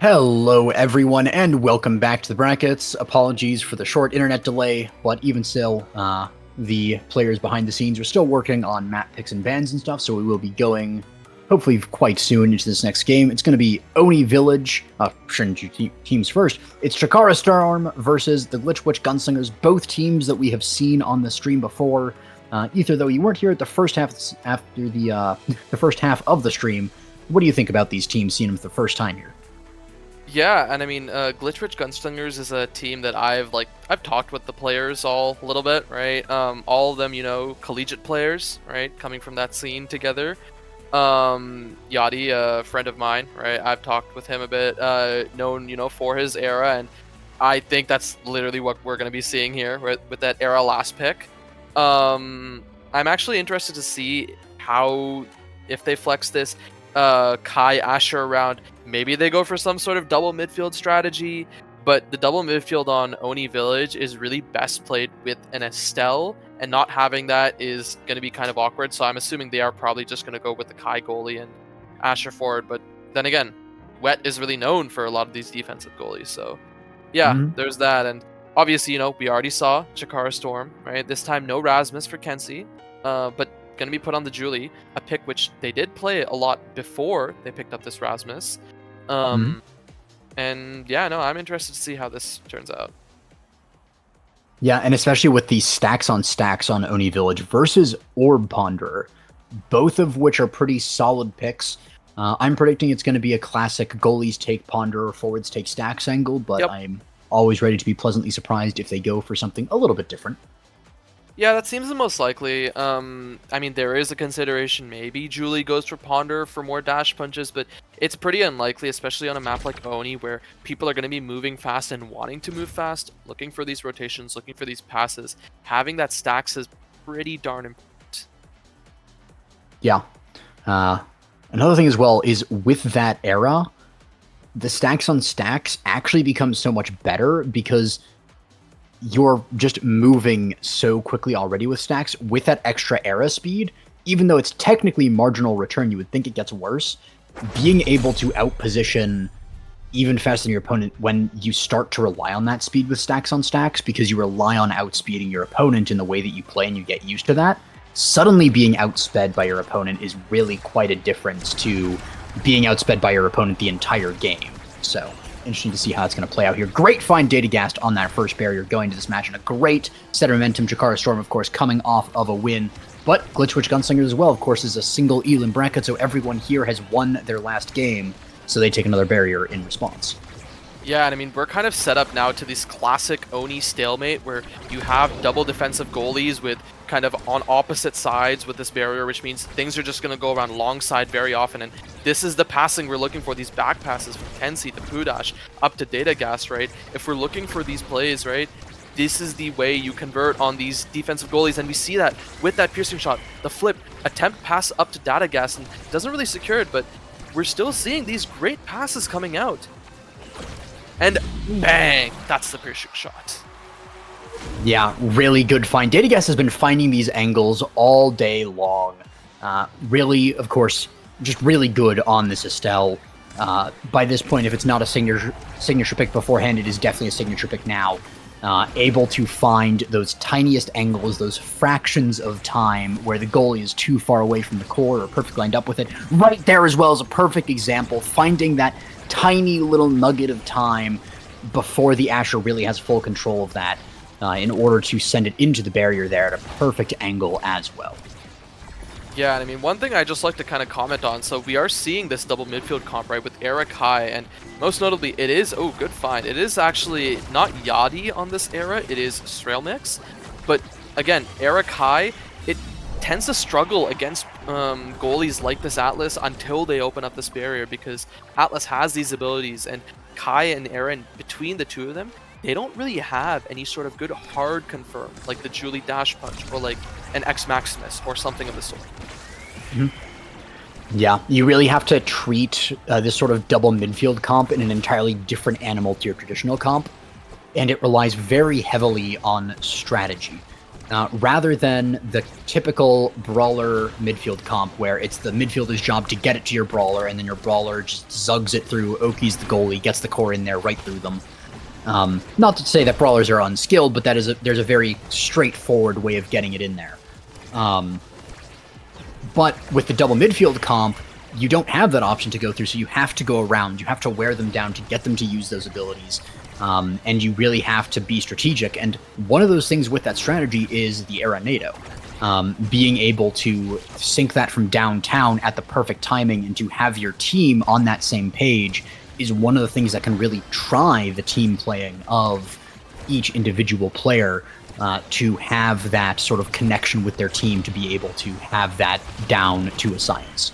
Hello, everyone, and welcome back to the brackets. Apologies for the short internet delay, but even still, the players behind the scenes are still working on map picks and bans and stuff, so we will be going, hopefully, quite soon into this next game. It's going to be Oni Village, teams first. It's Chikara Storm versus the Glitch Witch Gunslingers, both teams that we have seen on the stream before. Ether, though you weren't here at the first half after the first half of the stream, what do you think about these teams seeing them for the first time here? Yeah, and I mean, Glitch Witch Gunslingers is a team that I've talked with the players all a little bit, right? All of them, collegiate players, right? Coming from that scene together. Yadi, a friend of mine, right? I've talked with him a bit, known, for his era, and I think that's literally what we're going to be seeing here with that era last pick. I'm actually interested to see if they flex this Kai Asher around. Maybe they go for some sort of double midfield strategy, but the double midfield on Oni Village is really best played with an Estelle, and not having that is going to be kind of awkward, so I'm assuming they are probably just going to go with the Kai goalie and Asher forward. But then again, Wet is really known for a lot of these defensive goalies, so yeah, there's that. And obviously, we already saw Chikara Storm, right? This time no Rasmus for Kenzie, but going to be put on the Julie, a pick which they did play a lot before they picked up this Rasmus. And yeah, no, I'm interested to see how this turns out. Yeah, and especially with the stacks on Oni Village versus Orb Ponderer, both of which are pretty solid picks. I'm predicting it's going to be a classic goalies take Ponderer, forwards take stacks angle, but yep. I'm always ready to be pleasantly surprised if they go for something a little bit different. Yeah, that seems the most likely. I mean, there is a consideration maybe Julie goes for Ponder for more dash punches, but it's pretty unlikely, especially on a map like Oni, where people are going to be moving fast and wanting to move fast, looking for these rotations, looking for these passes. Having that stacks is pretty darn important. Yeah. Another thing as well is with that era, the stacks on stacks actually becomes so much better because you're just moving so quickly already with stacks with that extra era speed. Even though it's technically marginal return, you would think it gets worse. Being able to outposition even faster than your opponent when you start to rely on that speed with stacks on stacks, because you rely on outspeeding your opponent in the way that you play and you get used to that, suddenly being outsped by your opponent is really quite a difference to being outsped by your opponent the entire game. So interesting to see how it's going to play out here. Great find Datagast on that first barrier going to this match, and a great set of momentum. Chikara Storm, of course, coming off of a win. But Glitch Witch Gunslingers as well, of course, is a single Elam bracket, so everyone here has won their last game, so they take another barrier in response. Yeah, and I mean, we're kind of set up now to this classic Oni stalemate where you have double defensive goalies with kind of on opposite sides with this barrier, which means things are just going to go around long side very often. And this is the passing we're looking for, these back passes from Kenzie to Pudash up to Datagast, right? If we're looking for these plays, right, this is the way you convert on these defensive goalies. And we see that with that piercing shot, the flip, attempt pass up to Datagast, and doesn't really secure it, but we're still seeing these great passes coming out. And bang, that's the piercing shot. Yeah, really good find. Datagast has been finding these angles all day long. Really, of course, just really good on this Estelle. By this point, if it's not a signature pick beforehand, it is definitely a signature pick now. Able to find those tiniest angles, those fractions of time where the goalie is too far away from the core or perfectly lined up with it. Right there as well is a perfect example, finding that tiny little nugget of time before the Asher really has full control of that in order to send it into the barrier there at a perfect angle as well. Yeah, and I mean, one thing I just like to kind of comment on, so we are seeing this double midfield comp, right, with Eric High, and most notably, it is, oh, good find, it is actually not Yadi on this era, it is Strailmix, but again, Eric High, it tends to struggle against goalies like this Atlas until they open up this barrier, because Atlas has these abilities, and Kai and Aaron, between the two of them, they don't really have any sort of good hard confirm, like the Julie Dash Punch, or like an X Maximus, or something of the sort. Yeah, you really have to treat this sort of double midfield comp in an entirely different animal to your traditional comp, and it relies very heavily on strategy. rather than the typical brawler midfield comp where it's the midfielder's job to get it to your brawler and then your brawler just zugs it through. Oki's the goalie, gets the core in there right through them. Not to say that brawlers are unskilled, but there's a very straightforward way of getting it in there. But with the double midfield comp, you don't have that option to go through, so you have to go around. You have to wear them down to get them to use those abilities. And you really have to be strategic. And one of those things with that strategy is the Era NATO. Being able to sync that from downtown at the perfect timing and to have your team on that same page is one of the things that can really try the team playing of each individual player to have that sort of connection with their team to be able to have that down to a science.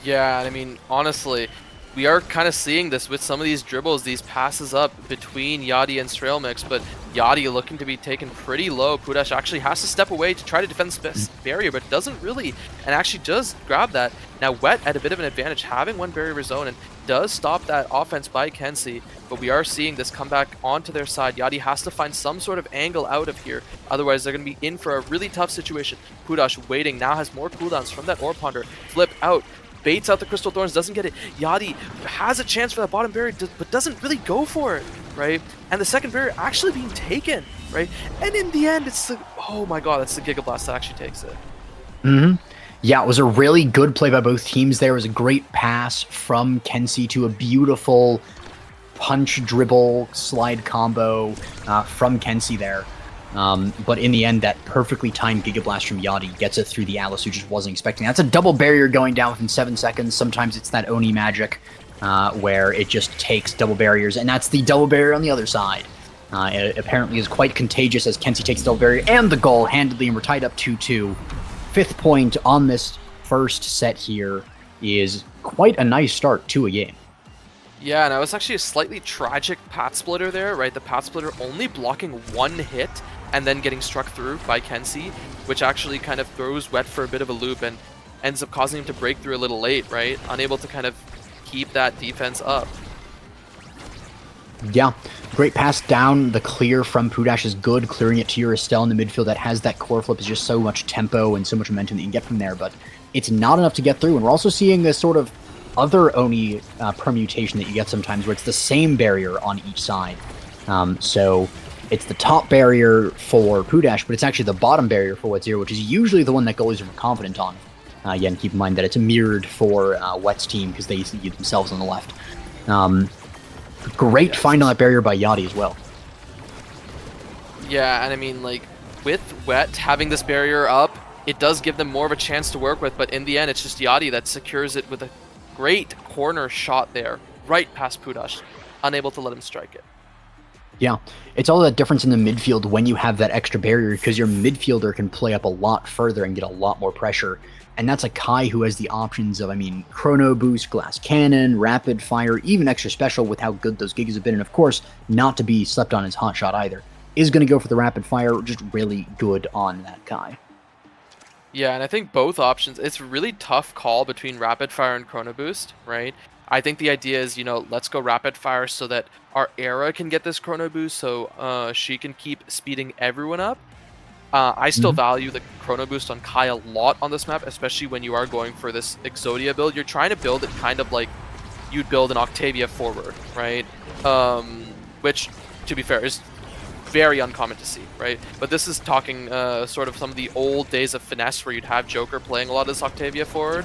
Yeah, and I mean, honestly, we are kind of seeing this with some of these dribbles, these passes up between Yadi and Strailmix, but Yadi looking to be taken pretty low. Pudash actually has to step away to try to defend this barrier, but doesn't really, and actually does grab that. Now Wet at a bit of an advantage, having one barrier of his own, and does stop that offense by Kenzie, but we are seeing this come back onto their side. Yadi has to find some sort of angle out of here, otherwise they're going to be in for a really tough situation. Pudash waiting, now has more cooldowns from that Orb Ponder. Flip out. Baits out the Crystal Thorns, doesn't get it. Yadi has a chance for that bottom barrier, but doesn't really go for it, right? And the second barrier actually being taken, right? And in the end, it's the, oh my god, that's the Giga Blast that actually takes it. Yeah, it was a really good play by both teams there. It was a great pass from Kenzie to a beautiful punch, dribble, slide combo from Kenzie there. But in the end, that perfectly timed Giga Blast from Yadi gets it through the Alice, who just wasn't expecting. That's a double barrier going down within 7 seconds. Sometimes it's that Oni magic where it just takes double barriers, and that's the double barrier on the other side. It apparently is quite contagious as Kenzie takes the double barrier and the goal handedly, and we're tied up 2-2. 5th point on this first set here is quite a nice start to a game. Yeah, and it was actually a slightly tragic Path Splitter there, right? The Path Splitter only blocking one hit and then getting struck through by Kenzie, which actually kind of throws Wet for a bit of a loop and ends up causing him to break through a little late, right? Unable to kind of keep that defense up. Yeah, great pass down. The clear from Pudash is good. Clearing it to your Estelle in the midfield that has that core flip is just so much tempo and so much momentum that you can get from there, but it's not enough to get through. And we're also seeing this sort of other Oni permutation that you get sometimes where it's the same barrier on each side. So it's the top barrier for Pudash, but it's actually the bottom barrier for Wet Zero, which is usually the one that goalies are more confident on. Again, keep in mind that it's mirrored for Wet's team because they use themselves on the left. Great find on that barrier by Yadi as well. Yeah, and I mean, like, with Wet having this barrier up, it does give them more of a chance to work with, but in the end, it's just Yadi that secures it with a great corner shot there, right past Pudash, unable to let him strike it. Yeah, it's all that difference in the midfield when you have that extra barrier because your midfielder can play up a lot further and get a lot more pressure. And that's a Kai who has the options of, I mean, Chrono Boost, Glass Cannon, Rapid Fire, even Extra Special with how good those gigas have been. And of course, not to be slept on his Hot Shot either. Is going to go for the Rapid Fire, just really good on that Kai. Yeah, and I think both options, it's a really tough call between Rapid Fire and Chrono Boost, right? I think the idea is, you know, let's go Rapid Fire so that our Era can get this Chrono Boost so she can keep speeding everyone up. I still value the Chrono Boost on Kai a lot on this map, especially when you are going for this Exodia build. You're trying to build it kind of like you'd build an Octavia forward, right? Which, to be fair, is very uncommon to see, right? But this is talking sort of some of the old days of Finesse where you'd have Joker playing a lot of this Octavia forward.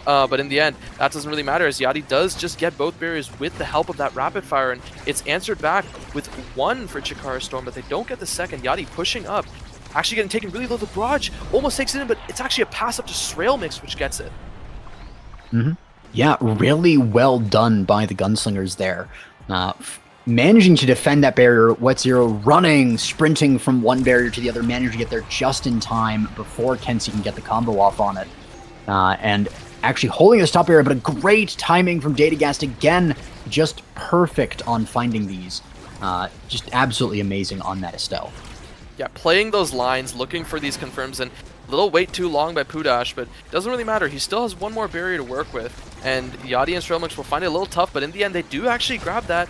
But in the end, that doesn't really matter as Yadi does just get both barriers with the help of that Rapid Fire, and it's answered back with one for Chikara Storm, but they don't get the second. Yadi pushing up, actually getting taken really low. The barrage almost takes it in, but it's actually a pass up to Strailmix, which gets it. Yeah, really well done by the Gunslingers there. Managing to defend that barrier, Wet Zero running, sprinting from one barrier to the other, managing to get there just in time before Kenzie can get the combo off on it. And actually holding the stop barrier, but a great timing from Datagast again, just perfect on finding these. Just absolutely amazing on that Estelle. Yeah, playing those lines, looking for these confirms, and a little wait too long by Pudash, but it doesn't really matter. He still has one more barrier to work with, and Yadi and Strailmix will find it a little tough, but in the end, they do actually grab that.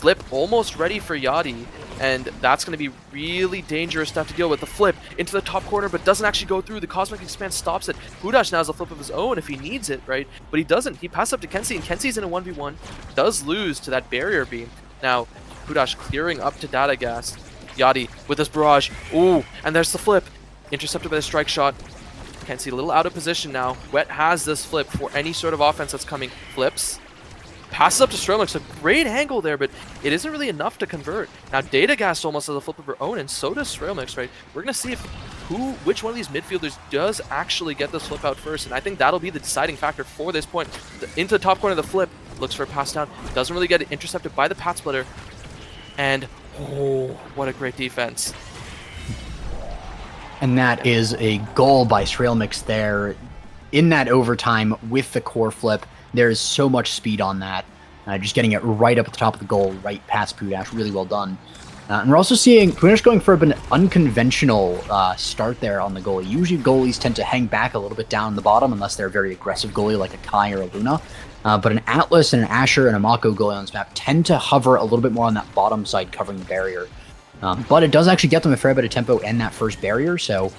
Flip almost ready for Yachty, and that's going to be really dangerous stuff to deal with. The flip into the top corner, but doesn't actually go through. The Cosmic Expanse stops it. Hudash now has a flip of his own if he needs it, right? But he doesn't. He passes up to Kensei, and Kensei's in a 1v1. Does lose to that barrier beam. Now, Hudash clearing up to Datagast. Yachty with his barrage. Ooh, and there's the flip. Intercepted by the strike shot. Kensei a little out of position now. Wet has this flip for any sort of offense that's coming. Flips. Passes up to Strelmix, a great angle there, but it isn't really enough to convert. Now Datagast almost has a flip of her own, and so does Strelmix, right? We're gonna see if which one of these midfielders does actually get this flip out first, and I think that'll be the deciding factor for this point. Into the top corner of the flip, looks for a pass down, doesn't really get it intercepted by the Pat Splitter, and oh, what a great defense. And that is a goal by Strelmix there. In that overtime with the core flip, there is so much speed on that. Just getting it right up at the top of the goal, right past Pudash. Really well done. And we're also seeing Pudash going for an unconventional start there on the goalie. Usually goalies tend to hang back a little bit down the bottom unless they're a very aggressive goalie like a Kai or a Luna. But an Atlas and an Asher and a Mako goalie on this map tend to hover a little bit more on that bottom side covering the barrier. But it does actually get them a fair bit of tempo and that first barrier, so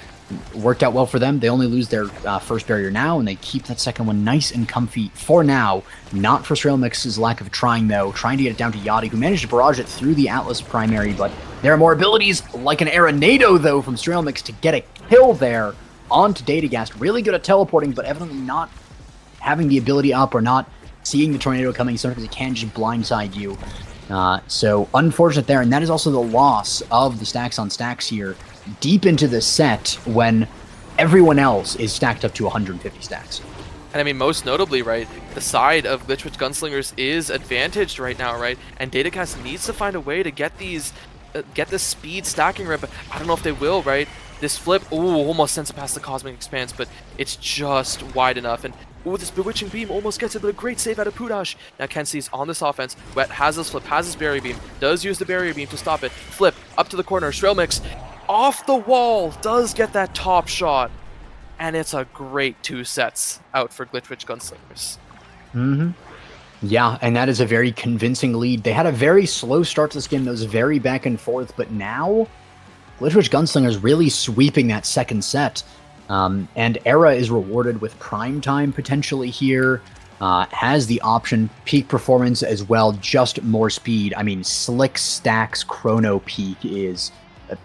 worked out well for them. They only lose their first barrier now, and they keep that second one nice and comfy for now. Not for Strelmix's lack of trying, though. Trying to get it down to Yachty, who managed to barrage it through the Atlas primary, but there are more abilities, like an Aranado, though, from Strelmix to get a kill there onto Datagast. Really good at teleporting, but evidently not having the ability up or not seeing the tornado coming, sometimes it can just blindside you. So unfortunate there, and that is also the loss of the stacks on stacks here deep into the set when everyone else is stacked up to 150 stacks. And I mean, most notably, right, the side of Glitchwitch Gunslingers is advantaged right now, right? And Datagast needs to find a way to get these, get this speed stacking right, but I don't know if they will, right? This flip, ooh, almost sends it past the Cosmic Expanse, but it's just wide enough. And ooh, this Bewitching Beam almost gets it, but a great save out of Pudash. Now Kensei's on this offense. Wet has this flip, has his Barrier Beam, does use the Barrier Beam to stop it. Flip, up to the corner, Strelmix, off the wall, does get that top shot. And it's a great 2 sets out for Glitchwitch Gunslingers. Yeah, and that is a very convincing lead. They had a very slow start to this game that was very back and forth, but now Glitchwitch Gunslingers really sweeping that second set. And Era is rewarded with prime time potentially here. Has the option, peak performance as well, just more speed. I mean, Slick Stacks Chrono Peak is...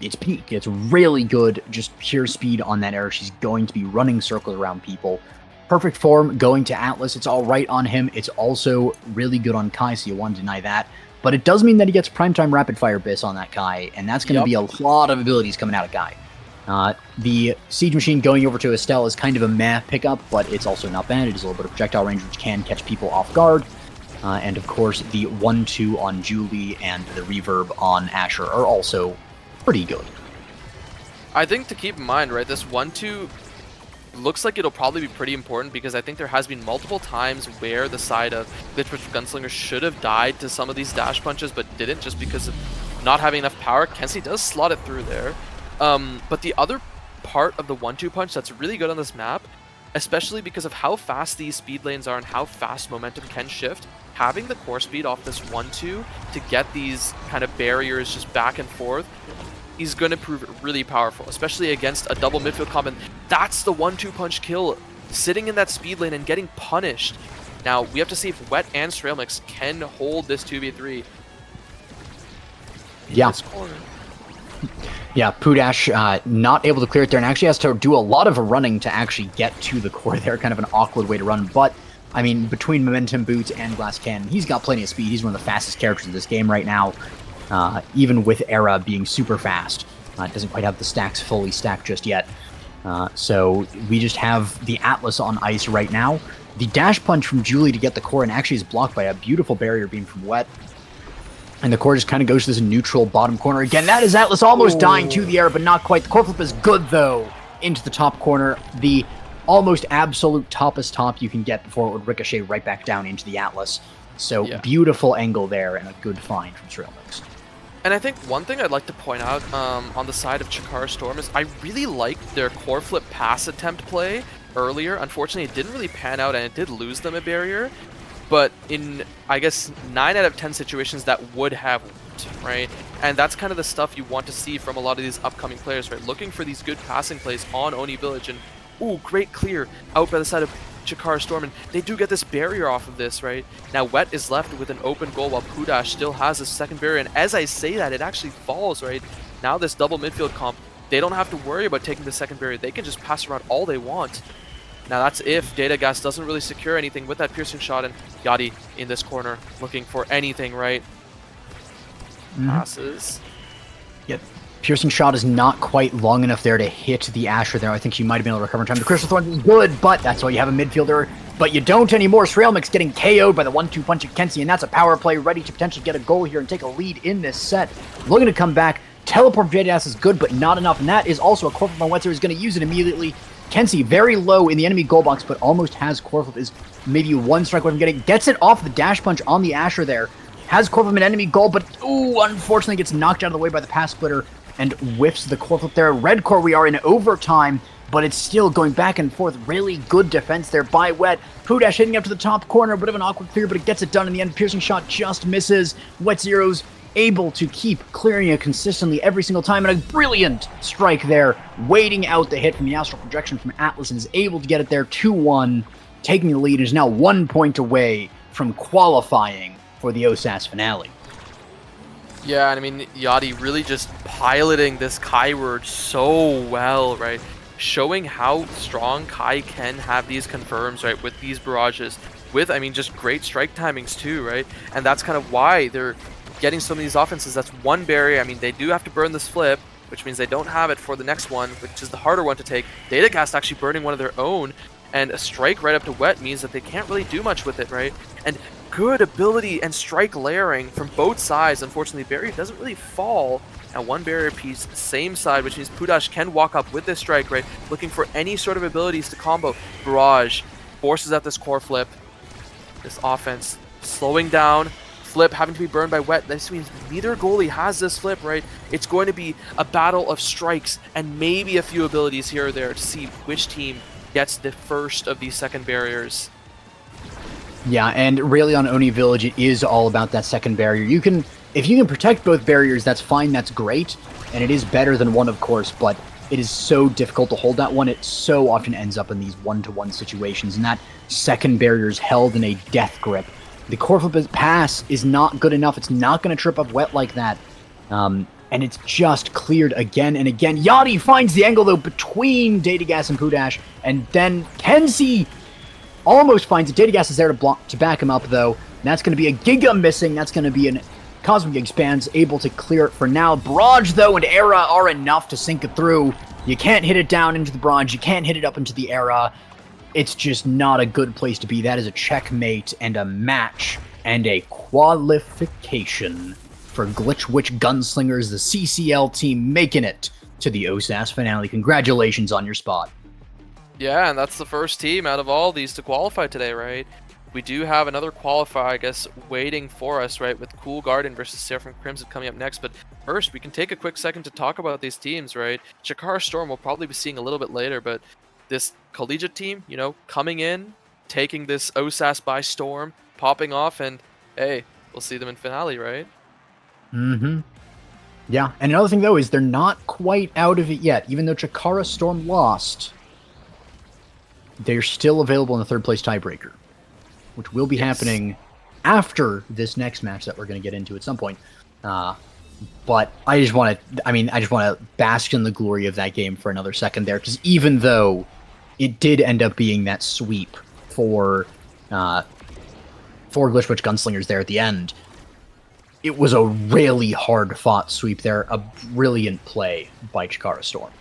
it's peak. It's really good, just pure speed on that Era. She's going to be running circles around people. Perfect form going to Atlas. It's all right on him. It's also really good on Kai, so you want to deny that. But it does mean that he gets primetime rapid fire Biss on that Kai, and that's going to be a lot of abilities coming out of Kai. The Siege Machine going over to Estelle is kind of a meh pickup, but it's also not bad. It is a little bit of projectile range, which can catch people off guard. And of course, the 1-2 on Julie and the reverb on Asher are also pretty good. I think to keep in mind, right, this 1-2 looks like it'll probably be pretty important because I think there has been multiple times where the side of Glitchwitch Gunslinger should have died to some of these dash punches, but didn't just because of not having enough power. Kensei does slot it through there. But the other part of the 1-2 punch that's really good on this map, especially because of how fast these speed lanes are and how fast momentum can shift, having the core speed off this 1-2 to get these kind of barriers just back and forth is going to prove really powerful, especially against a double midfield combo. That's the 1-2 punch kill, sitting in that speed lane and getting punished. Now, we have to see if Wet and Strelmix can hold this 2v3. Yeah. Yeah, Pudash not able to clear it there and actually has to do a lot of running to actually get to the core there. Kind of an awkward way to run, but I mean, between Momentum Boots and Glass Cannon, he's got plenty of speed. He's one of the fastest characters in this game right now. Even with Era being super fast. Doesn't quite have the stacks fully stacked just yet. So we just have the Atlas on ice right now. The dash punch from Julie to get the core and actually is blocked by a beautiful barrier beam from Wet. And the core just kind of goes to this neutral bottom corner. Again, that is Atlas almost dying to the air, but not quite. The core flip is good, though, into the top corner. The almost absolute toppest top you can get before it would ricochet right back down into the Atlas. So beautiful angle there and a good find from Strelmix. And I think one thing I'd like to point out on the side of Chikara Storm is I really liked their core flip pass attempt play earlier. Unfortunately, it didn't really pan out and it did lose them a barrier. but in, I guess, 9 out of 10 situations that would have worked, right? And that's kind of the stuff you want to see from a lot of these upcoming players, right? Looking for these good passing plays on Oni Village, and ooh, great clear out by the side of Chikara Storm, and they do get this barrier off of this, right? Now Wet is left with an open goal while Pudash still has a second barrier, and as I say that, it actually falls, right? Now this double midfield comp, they don't have to worry about taking the second barrier. They can just pass around all they want. Now that's if Datagast doesn't really secure anything with that piercing shot, and Yachty in this corner looking for anything, right? Passes. Yep. Piercing shot is not quite long enough there to hit the Asher there. I think she might have been able to recover in time. The Crystal Thorn is good, but that's why you have a midfielder. But you don't anymore. Sraelmix getting KO'd by the 1-2 punch of Kenzie, and that's a power play ready to potentially get a goal here and take a lead in this set. Looking to come back. Teleport from JDS is good, but not enough, and that is also a core flip on Wetzer who's going to use it immediately. Kenzie very low in the enemy goal box, but almost has core flip, is maybe one strike away from getting, gets it off the dash punch on the Asher there. Has core flip an enemy goal, but ooh, unfortunately gets knocked out of the way by the pass splitter and whiffs the core flip there. Red core, we are in overtime, but it's still going back and forth. Really good defense there by Wet. Pudash hitting up to the top corner, a bit of an awkward clear, but it gets it done in the end. Piercing shot just misses. Wet Zero's able to keep clearing it consistently every single time, and a brilliant strike there, waiting out the hit from the astral projection from Atlas, and is able to get it there 2-1, taking the lead, is now 1 point away from qualifying for the OSAS finale. Yeah, and I mean, Yachty really just piloting this Kai word so well, right? Showing how strong Kai can have these confirms, right, with these barrages, with, I mean, just great strike timings too, right? And that's kind of why they're getting some of these offenses. That's one barrier. I mean, they do have to burn this flip, which means they don't have it for the next one, which is the harder one to take. Datagast actually burning one of their own, and a strike right up to Wet means that they can't really do much with it, right? And good ability and strike layering from both sides. Unfortunately, barrier doesn't really fall. Now one barrier piece, same side, which means Pudash can walk up with this strike, right? Looking for any sort of abilities to combo. Barrage forces out this core flip. This offense slowing down. Flip having to be burned by Wet. This means neither goalie has this flip, right? It's going to be a battle of strikes and maybe a few abilities here or there to see which team gets the first of these second barriers. Yeah, and really on Oni Village, it is all about that second barrier. If you can protect both barriers, that's fine, that's great, and it is better than one, of course, but it is so difficult to hold that one. It so often ends up in these one-to-one situations, and that second barrier is held in a death grip. The core flip pass is not good enough. It's not going to trip up Wet like that. And it's just cleared again and again. Yachty finds the angle, though, between Datagast and Pudash. And then Kenzie almost finds it. Datagast is there to back him up, though. And that's going to be a Giga missing. That's going to be an Cosmic Expanse able to clear it for now. Barrage, though, and Era are enough to sink it through. You can't hit it down into the Barrage. You can't hit it up into the Era. It's just not a good place to be. That is a checkmate and a match and a qualification for Glitch Witch Gunslingers, the CCL team, making it to the OSAS finale. Congratulations on your spot. Yeah, and that's the first team out of all these to qualify today, right? We do have another qualifier, I guess, waiting for us, right, with Cool Garden versus Seraphim Crimson coming up next. But first, we can take a quick second to talk about these teams, right? Chikara Storm we'll probably be seeing a little bit later, but this collegiate team, you know, coming in, taking this OSAS by storm, popping off, and hey, we'll see them in finale, right? Mm-hmm. Yeah, and another thing, though, is they're not quite out of it yet. Even though Chikara Storm lost, they're still available in the third-place tiebreaker, which will be happening after this next match that we're going to get into at some point. But I just want to bask in the glory of that game for another second there, because even though it did end up being that sweep for Glitch Witch Gunslingers there at the end, it was a really hard-fought sweep there, a brilliant play by Chikara Storm.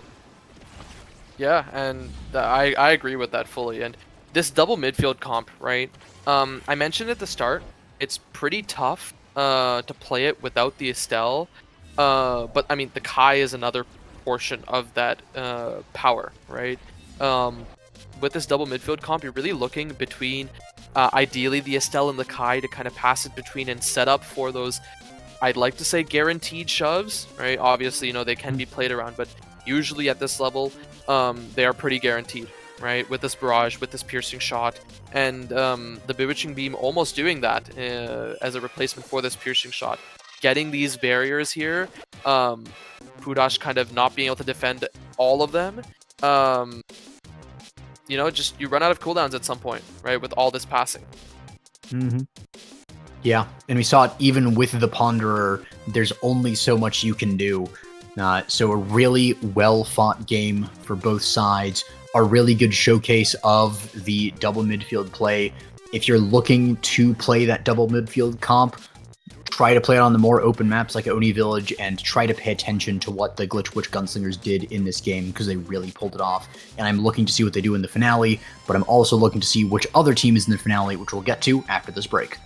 Yeah, and I agree with that fully. And this double midfield comp, right? I mentioned at the start, it's pretty tough to play it without the Estelle. But I mean, the Kai is another portion of that power, right? With this double midfield comp, you're really looking between ideally the Estelle and the Kai to kind of pass it between and set up for those, I'd like to say, guaranteed shoves, right? Obviously, you know, they can be played around, but usually at this level, they are pretty guaranteed. right? With this barrage, with this piercing shot, and the bewitching beam almost doing that as a replacement for this piercing shot, getting these barriers here. Pudash kind of not being able to defend all of them. Just you run out of cooldowns at some point, right? With all this passing. Mm-hmm. Yeah, and we saw it even with the Ponderer. There's only so much you can do. So a really well-fought game for both sides. A really good showcase of the double midfield play. If you're looking to play that double midfield comp, try to play it on the more open maps like Oni Village, and try to pay attention to what the Glitch Witch Gunslingers did in this game, because they really pulled it off. And I'm looking to see what they do in the finale, but I'm also looking to see which other team is in the finale, which we'll get to after this break.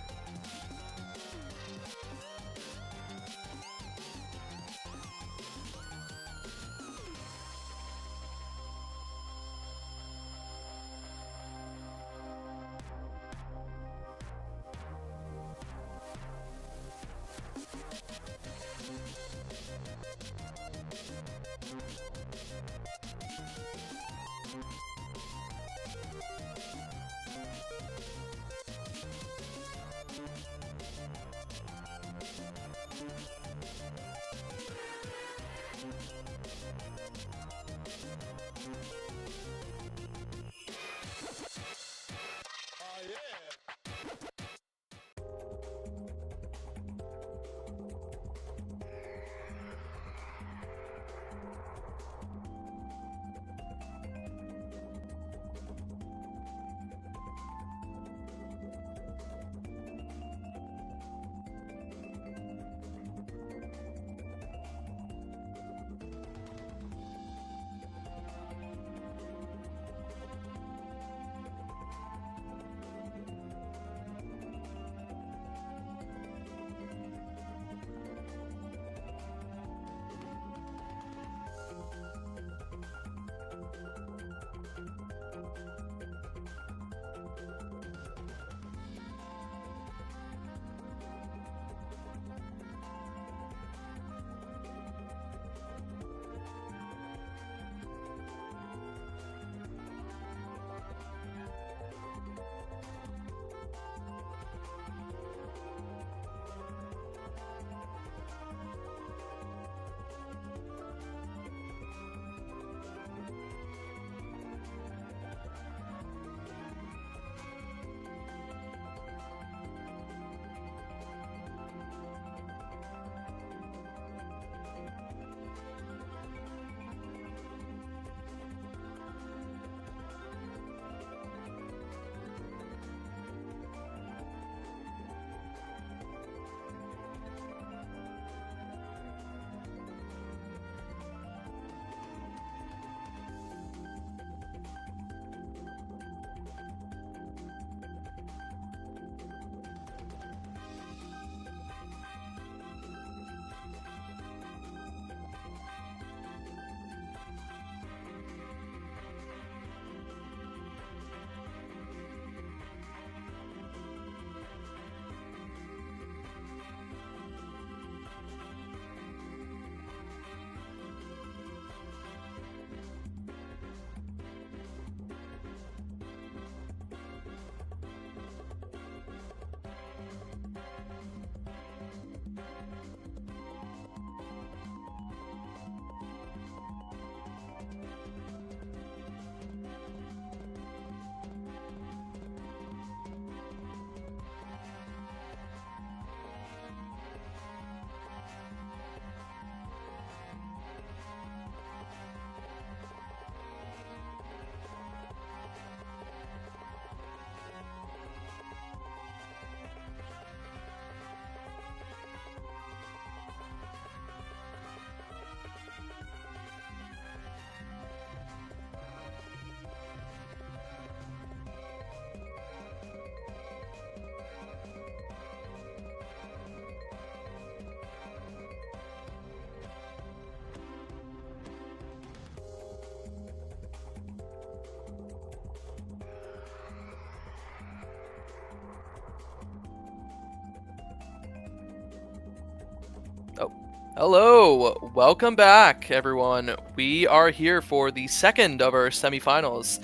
Hello, welcome back, everyone. We are here for the second of our semifinals.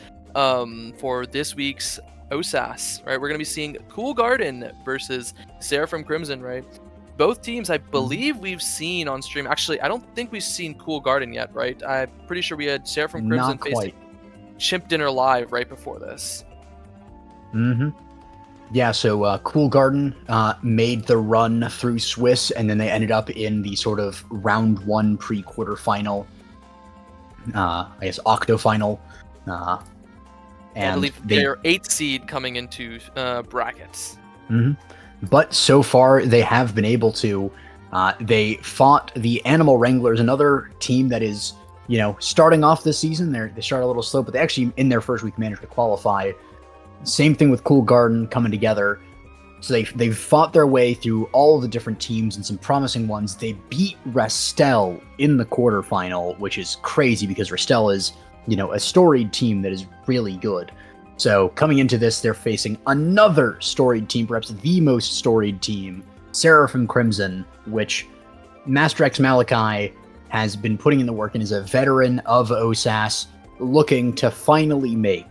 for this week's OSAS, right? We're going to be seeing Cool Garden versus Seraphim Crimson, right? Both teams, I believe we've seen on stream. Actually, I don't think we've seen Cool Garden yet, right? I'm pretty sure we had Seraphim Crimson Not quite. facing Chimp Dinner Live right before this. Yeah, so Cool Garden made the run through Swiss, and then they ended up in the sort of round one pre-quarterfinal, I guess octofinal. I And believe they're 8th seed coming into brackets. But so far, they have been able to. They fought the Animal Wranglers, another team that is, starting off this season. They start a little slow, but they actually, in their first week, managed to qualify. Same thing with Cool Garden coming together. So they've fought their way through all the different teams and some promising ones. They beat Restel in the quarterfinal, which is crazy because Restel is, a storied team that is really good. So coming into this, they're facing another storied team, perhaps the most storied team, Seraphim Crimson, which Master X Malachi has been putting in the work and is a veteran of OSAS, looking to finally make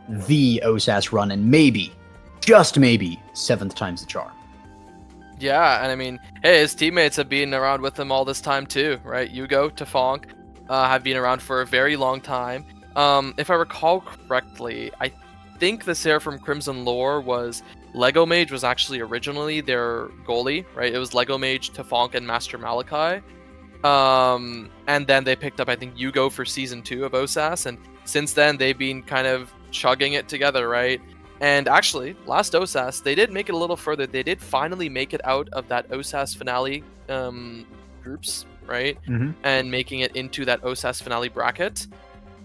the OSAS run and maybe, just maybe, 7th time's the charm. Yeah, and I mean, hey, his teammates have been around with him all this time too, right? Yugo, Tafonk have been around for a very long time. If I recall correctly, I think the Seraphim Crimson lore was Lego Mage was actually originally their goalie, right? It was Lego Mage, Tafonk, and Master Malachi. And then they picked up, I think, Yugo for Season 2 of OSAS, and since then they've been kind of chugging it together, right? And actually, last OSAS, they did make it a little further. They did finally make it out of that OSAS finale groups, right? And making it into that OSAS finale bracket.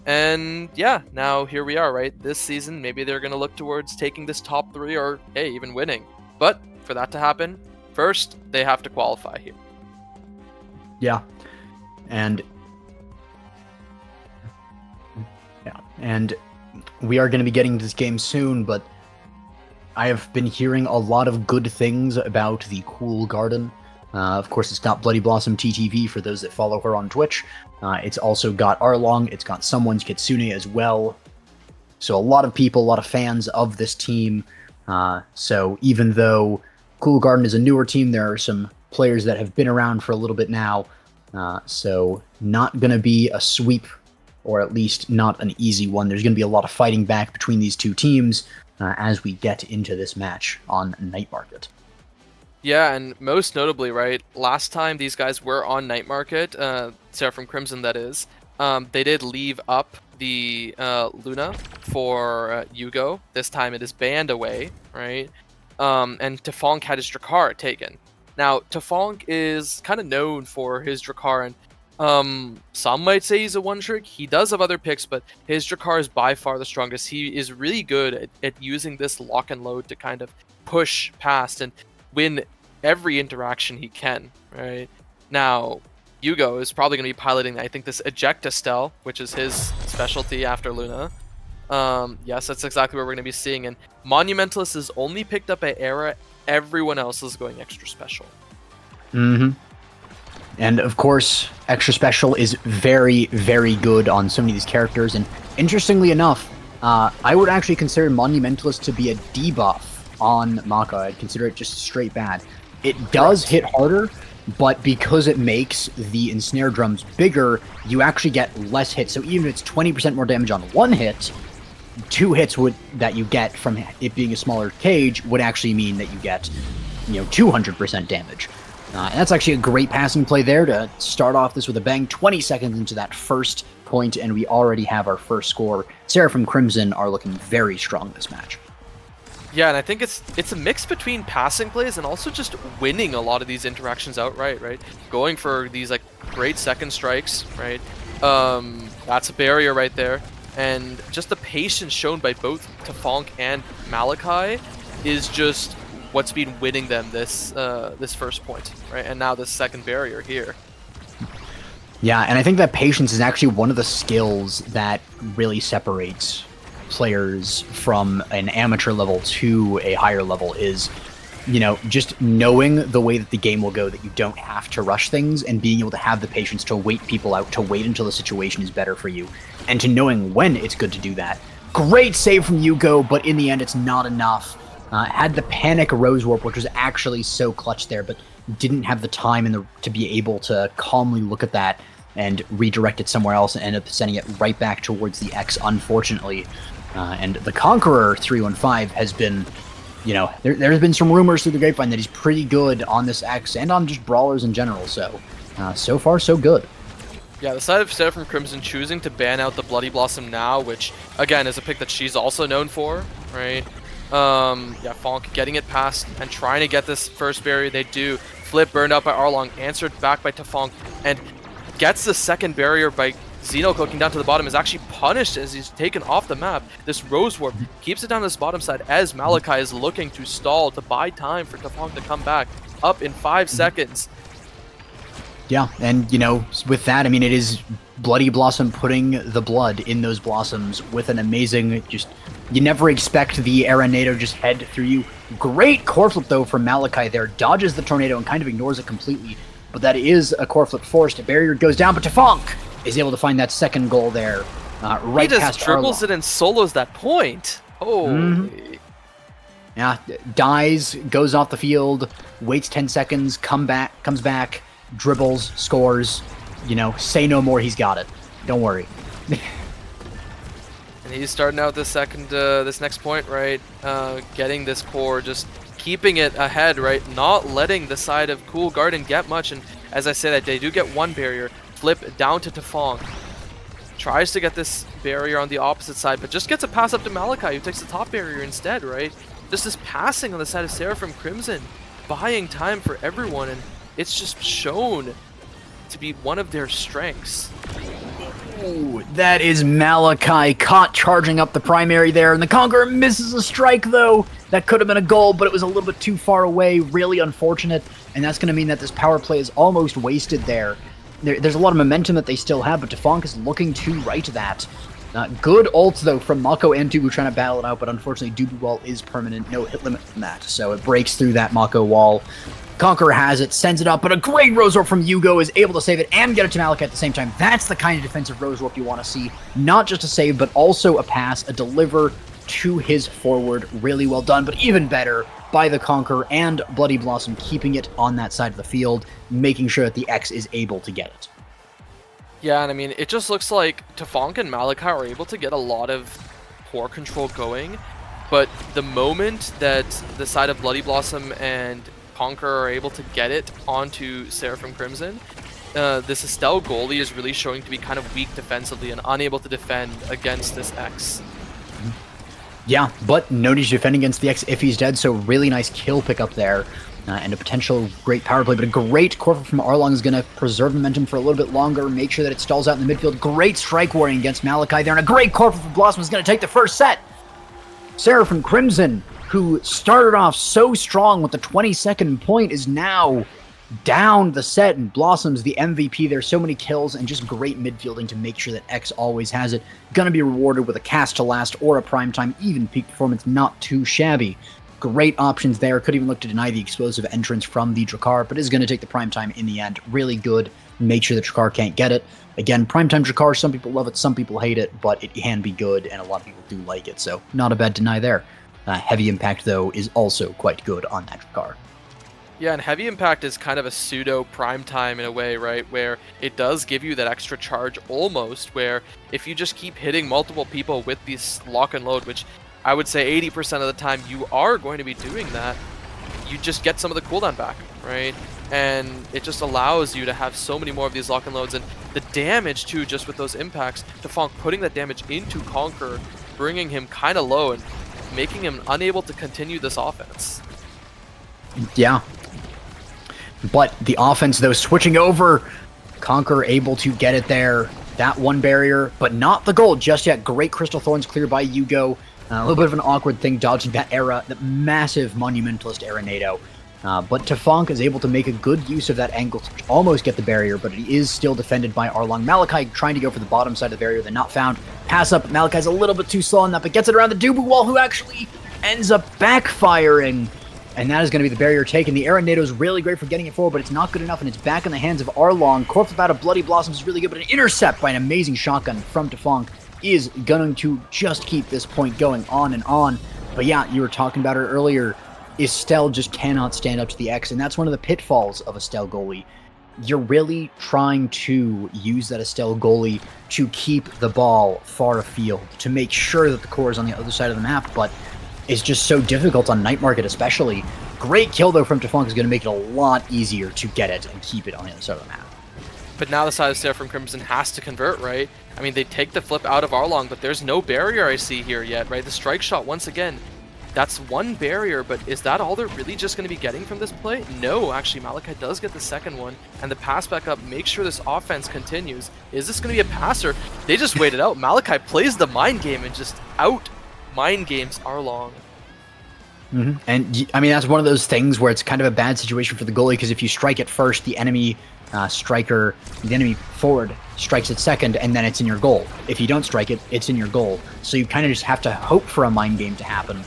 And yeah, now here we are, right? This season, maybe they're going to look towards taking this top 3 or, hey, even winning. But for that to happen, first, they have to qualify here. Yeah. And we are going to be getting to this game soon, but I have been hearing a lot of good things about the Cool Garden. Of course, it's got Bloody Blossom TTV for those that follow her on Twitch. It's also got Arlong, it's got Someone's Kitsune as well. So a lot of people, a lot of fans of this team. So even though Cool Garden is a newer team, there are some players that have been around for a little bit now. So not going to be a sweep, or at least not an easy one. There's going to be a lot of fighting back between these two teams as we get into this match on Night Market. Yeah, and most notably, right, last time these guys were on Night Market, Seraphim Crimson that is, they did leave up the Luna for Yugo. This time it is banned away, right? And Tafonk had his Drakkar taken. Now, Tafonk is kind of known for his Drakkar, and some might say he's a one-trick. He does have other picks, but his Drakkar is by far the strongest. He is really good at using this lock and load to kind of push past and win every interaction he can, right? Now, Yugo is probably going to be piloting, I think, this Eject Estelle, which is his specialty after Luna. Yes, that's exactly what we're going to be seeing, and Monumentalist is only picked up by Era. Everyone else is going extra special. And of course, extra special is very, very good on so many of these characters. And interestingly enough, I would actually consider Monumentalist to be a debuff on Maka. I'd consider it just straight bad. It does hit harder, but because it makes the Ensnare drums bigger, you actually get less hits. So even if it's 20% more damage on one hit, 2 hits that you get from it being a smaller cage would actually mean that you get, 200% damage. And that's actually a great passing play there to start off this with a bang. 20 seconds into that first point, and we already have our first score. Seraphim Crimson are looking very strong this match. Yeah, and I think it's a mix between passing plays and also just winning a lot of these interactions outright, right? Going for these like great second strikes, right? That's a barrier right there. And just the patience shown by both Tafonk and Malachi is just what's been winning them this first point, right? And now this second barrier here. Yeah, and I think that patience is actually one of the skills that really separates players from an amateur level to a higher level is, just knowing the way that the game will go, that you don't have to rush things, and being able to have the patience to wait people out, to wait until the situation is better for you, and to knowing when it's good to do that. Great save from Yugo, but in the end, it's not enough. Had the panic Rose Warp, which was actually so clutch there, but didn't have the time to be able to calmly look at that and redirect it somewhere else and end up sending it right back towards the X, unfortunately. And the Conqueror 315 has been, there's been some rumors through the grapevine that he's pretty good on this X and on just brawlers in general. So, so far, so good. Yeah, the side of Seraphim Crimson choosing to ban out the Bloody Blossom now, which, again, is a pick that she's also known for, right? Yeah, Fonk getting it past and trying to get this first barrier. They do. Flip burned out by Arlong, answered back by Tefong, and gets the second barrier by Xeno cooking down to the bottom, is actually punished as he's taken off the map. This Rose Warp keeps it down this bottom side as Maokai is looking to stall to buy time for Tefong to come back up in 5 seconds. Yeah, and with that, I mean, it is Bloody Blossom putting the blood in those blossoms with an amazing, you never expect the Aranado just head through you. Great core flip though from Maokai there, dodges the tornado and kind of ignores it completely, but that is a core flip forced. A barrier goes down, but Tefong is able to find that second goal there, right he past just dribbles Arlong. it and solos that point. Oh. Yeah, dies, goes off the field, waits 10 seconds, comes back, dribbles, scores, say no more, he's got it. Don't worry. And he's starting out this next point, right? Getting this core, just keeping it ahead, right? Not letting the side of Cool Garden get much. And as I said, they do get one barrier. Flip down to Tefong. Tries to get this barrier on the opposite side, but just gets a pass up to Maokai, who takes the top barrier instead, right? Just this passing on the side of Seraphim Crimson, buying time for everyone, and it's just shown to be one of their strengths. Ooh, that is Maokai caught charging up the primary there, and the Conqueror misses a strike, though. That could have been a goal, but it was a little bit too far away. Really unfortunate, and that's going to mean that this power play is almost wasted there. There's a lot of momentum that they still have, but Tefong is looking to right that. Good ults, though, from Mako and Dubu trying to battle it out, but unfortunately Dubu wall is permanent, no hit limit from that, so it breaks through that Mako wall. Conqueror has it, sends it up, but a great Rose Warp from Yugo is able to save it and get it to Maokai at the same time. That's the kind of defensive Rose Warp you want to see. Not just a save, but also a pass, a deliver to his forward. Really well done, but even better by the Conqueror and Bloody Blossom keeping it on that side of the field, making sure that the X is able to get it. Yeah, and I mean, it just looks like Tefong and Maokai are able to get a lot of core control going, but the moment that the side of Bloody Blossom and Conqueror are able to get it onto Seraphim Crimson, this Estelle goalie is really showing to be kind of weak defensively and unable to defend against this X. Yeah, but no need to defend against the X if he's dead, so really nice kill pickup there. And a potential great power play, but a great core from Arlong is going to preserve momentum for a little bit longer, make sure that it stalls out in the midfield. Great strike warring against Maokai there, and a great core from Blossom is going to take the first set. Seraphim Crimson, who started off so strong with the 22nd point, is now down the set, and Blossom's the MVP. There's so many kills and just great midfielding to make sure that X always has it. Going to be rewarded with a cast to last or a primetime, even peak performance, not too shabby. Great options there. Could even look to deny the explosive entrance from the Drakkar, but is going to take the primetime in the end. Really good. Make sure the Drakkar can't get it. Again, primetime Drakkar, some people love it, some people hate it, but it can be good, and a lot of people do like it, so not a bad deny there. Heavy Impact, though, is also quite good on that Drakkar. Yeah, and Heavy Impact is kind of a pseudo primetime in a way, right? Where it does give you that extra charge almost, where if you just keep hitting multiple people with this lock and load, which I would say 80% of the time you are going to be doing that, you just get some of the cooldown back, right? And it just allows you to have so many more of these lock and loads, and the damage too, just with those impacts, Tefong putting that damage into Conqueror, bringing him kind of low and making him unable to continue this offense. Yeah. But the offense, though, switching over, Conqueror able to get it there. That one barrier, but not the goal just yet. Great Crystal Thorns cleared by Yugo. A little bit of an awkward thing dodging that era, the massive Monumentalist Aranado. But Tefong is able to make a good use of that angle to almost get the barrier, but he is still defended by Arlong. Maokai trying to go for the bottom side of the barrier, they're not found. Pass up, Malakai's a little bit too slow on that, but gets it around the Dubu wall, who actually ends up backfiring. And that is going to be the barrier taken. The Aranado is really great for getting it forward, but it's not good enough, and it's back in the hands of Arlong. Core flip out of Bloody Blossoms is really good, but an intercept by an amazing shotgun from Tefong is going to just keep this point going on and on. But yeah, you were talking about it earlier. Estelle just cannot stand up to the X, and that's one of the pitfalls of Estelle goalie. You're really trying to use that Estelle goalie to keep the ball far afield, to make sure that the core is on the other side of the map, but it's just so difficult on Night Market especially. Great kill, though, from Tefunk is going to make it a lot easier to get it and keep it on the other side of the map. But now the side of Seraphim Crimson has to convert, right? I mean, they take the flip out of Arlong, but there's no barrier I see here yet, right? The strike shot, once again, that's one barrier, but is that all they're really just going to be getting from this play? No, actually, Malachi does get the second one, and the pass back up makes sure this offense continues. Is this going to be a passer? They just waited out. Malachi plays the mind game and just out mind games Arlong. And I mean, that's one of those things where it's kind of a bad situation for the goalie, because if you strike it first, the enemy striker, the enemy forward strikes it second, and then it's in your goal. If you don't strike it, it's in your goal. So you kind of just have to hope for a mind game to happen.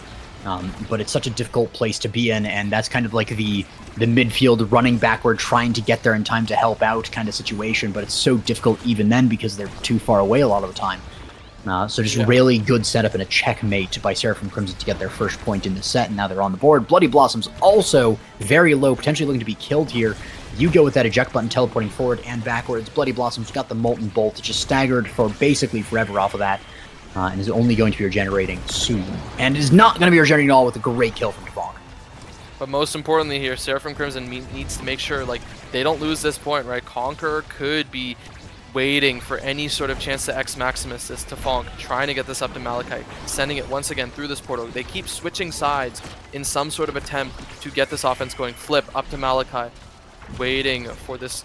But it's such a difficult place to be in, and that's kind of like the midfield running backward, trying to get there in time to help out kind of situation, but it's so difficult even then because they're too far away a lot of the time. So just really good setup and a checkmate by Seraphim Crimson to get their first point in the set, and now they're on the board. Bloody Blossoms also very low, potentially looking to be killed here. You go with that eject button, teleporting forward and backwards. Bloody Blossoms got the Molten Bolt, just staggered for basically forever off of that. And is only going to be regenerating soon. And is not going to be regenerating at all with a great kill from Tefong. But most importantly here, Seraphim Crimson needs to make sure like they don't lose this point, right? Conqueror could be waiting for any sort of chance to X Maximus this Tefong, trying to get this up to Malachi, sending it once again through this portal. They keep switching sides in some sort of attempt to get this offense going. Flip up to Malachi, waiting for this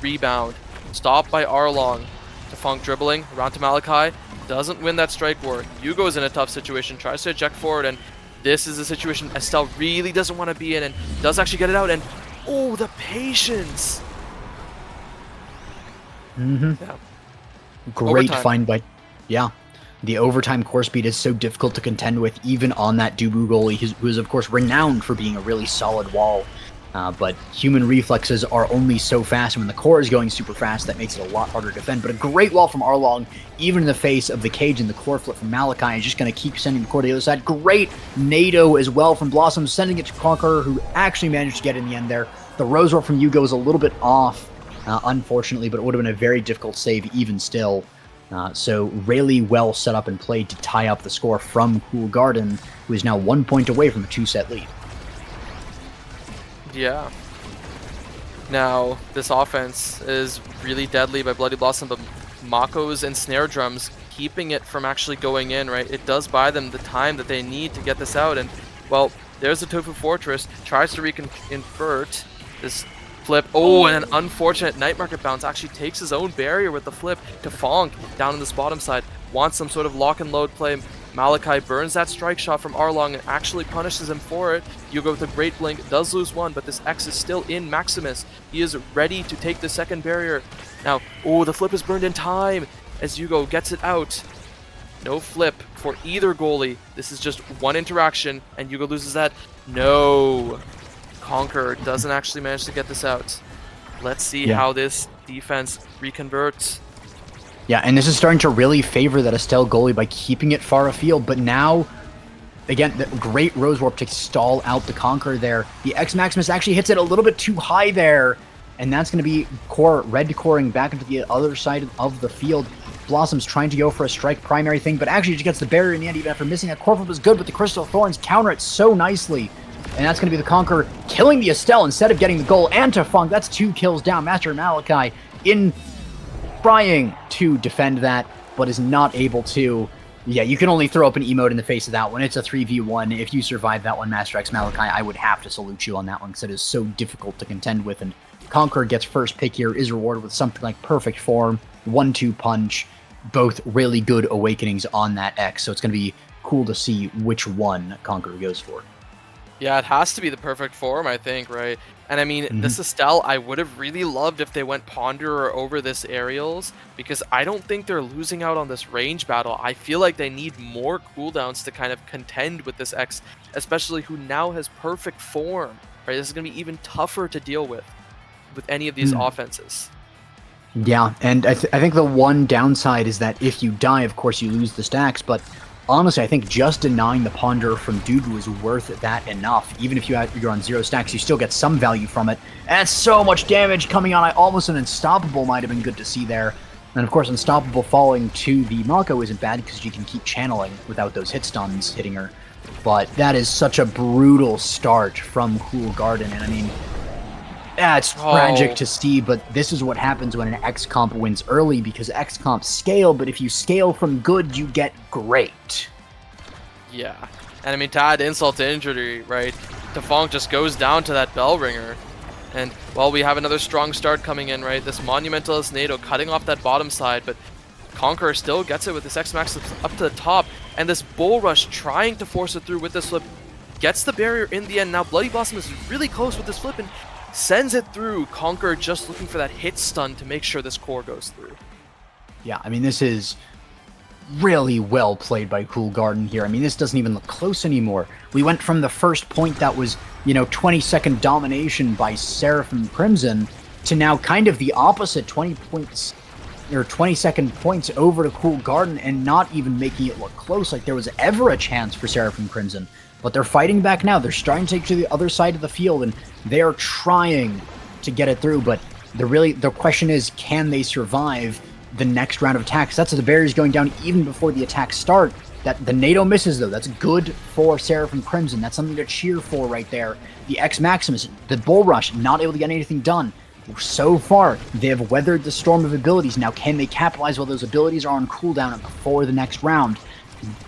rebound. Stopped by Arlong. Tefong dribbling around to Malachi. Doesn't win that strike war. Hugo's in a tough situation, tries to eject forward, and this is a situation Estelle really doesn't want to be in, and does actually get it out, and oh, the patience! Yeah. Great Overtime. find by... Yeah. The overtime core speed is so difficult to contend with, even on that Dubu goalie, who is, of course, renowned for being a really solid wall. But human reflexes are only so fast, and when the core is going super fast, that makes it a lot harder to defend. But a great wall from Arlong, even in the face of the cage and the core flip from Malachi, is just going to keep sending the core to the other side. Great NATO as well from Blossom, sending it to Conqueror, who actually managed to get in the end there. The Rose Warp from Hugo is a little bit off, unfortunately, but it would have been a very difficult save even still. So really well set up and played to tie up the score from Cool Garden, who is now 1 point away from a 2-set lead. Yeah. Now, this offense is really deadly by Bloody Blossom, but Mako's and Snare Drums keeping it from actually going in, right? It does buy them the time that they need to get this out, and, well, there's the Tofu Fortress, tries to invert this flip. Oh, and an unfortunate Night Market bounce actually takes his own barrier with the flip to Fonk down in this bottom side. Wants some sort of lock and load play. Malachi burns that strike shot from Arlong and actually punishes him for it. Hugo with a great blink, does lose one, but this X is still in Maximus. He is ready to take the second barrier. Now, oh, the flip is burned in time as Hugo gets it out. No flip for either goalie. This is just one interaction, and Hugo loses that. No. Conqueror doesn't actually manage to get this out. Let's see how this defense reconverts. Yeah, and this is starting to really favor that Estelle goalie by keeping it far afield, but now, again, the great Rose Warp to stall out the Conqueror there. The X Maximus actually hits it a little bit too high there, and that's going to be red coring back into the other side of the field. Blossom's trying to go for a strike primary thing, but actually just gets the barrier in the end, even after missing that. Core flip is good, but the Crystal Thorns counter it so nicely. And that's going to be the Conqueror killing the Estelle instead of getting the goal. And to Funk, that's 2 kills down. Master Malachi in trying to defend that, but is not able to. Yeah, you can only throw up an emote in the face of that one. It's a 3v1. If you survive that one, Master X Malachi, I would have to salute you on that one because it is so difficult to contend with. And Conqueror gets first pick here, is rewarded with something like perfect form, 1-2 punch, both really good awakenings on that X. So it's going to be cool to see which one Conqueror goes for. Yeah, it has to be the perfect form, I think, right? And I mean, this Estelle, I would have really loved if they went Ponderer over this Aerials, because I don't think they're losing out on this range battle. I feel like they need more cooldowns to kind of contend with this X, especially who now has perfect form, right? This is going to be even tougher to deal with any of these offenses. Yeah, and I think the one downside is that if you die, of course, you lose the stacks. But honestly, I think just denying the Ponder from Dubu is worth that enough. Even if you're on 0 stacks, you still get some value from it. And so much damage coming on. Almost an Unstoppable might have been good to see there. And of course, Unstoppable falling to the Mako isn't bad because you can keep channeling without those hit stuns hitting her. But that is such a brutal start from Cool Garden, and I mean, yeah, it's tragic to see, but this is what happens when an X-Comp wins early, because X-Comps scale, but if you scale from good, you get great. Yeah, and I mean, to add insult to injury, right, Tefong just goes down to that bell ringer, and, well, we have another strong start coming in, right, this Monumentalist Nado cutting off that bottom side, but Conqueror still gets it with this X-Max up to the top, and this Bull Rush trying to force it through with this flip, gets the barrier in the end. Now Bloody Blossom is really close with this flip, and sends it through. Conqueror just looking for that hit stun to make sure this core goes through. Yeah, I mean, this is really well played by Cool Garden here. I mean, this doesn't even look close anymore. We went from the first point that was, 20-second domination by Seraphim Crimson to now kind of the opposite, 20 points or 20-second points over to Cool Garden, and not even making it look close like there was ever a chance for Seraphim Crimson. But they're fighting back now. They're starting to take to the other side of the field, and they are trying to get it through. But the question is, can they survive the next round of attacks? That's the barriers going down even before the attacks start. That the NATO misses, though. That's good for Seraphim Crimson. That's something to cheer for right there. The X Maximus, the Bull Rush, not able to get anything done. So far, they have weathered the storm of abilities. Now, can they capitalize while those abilities are on cooldown before the next round?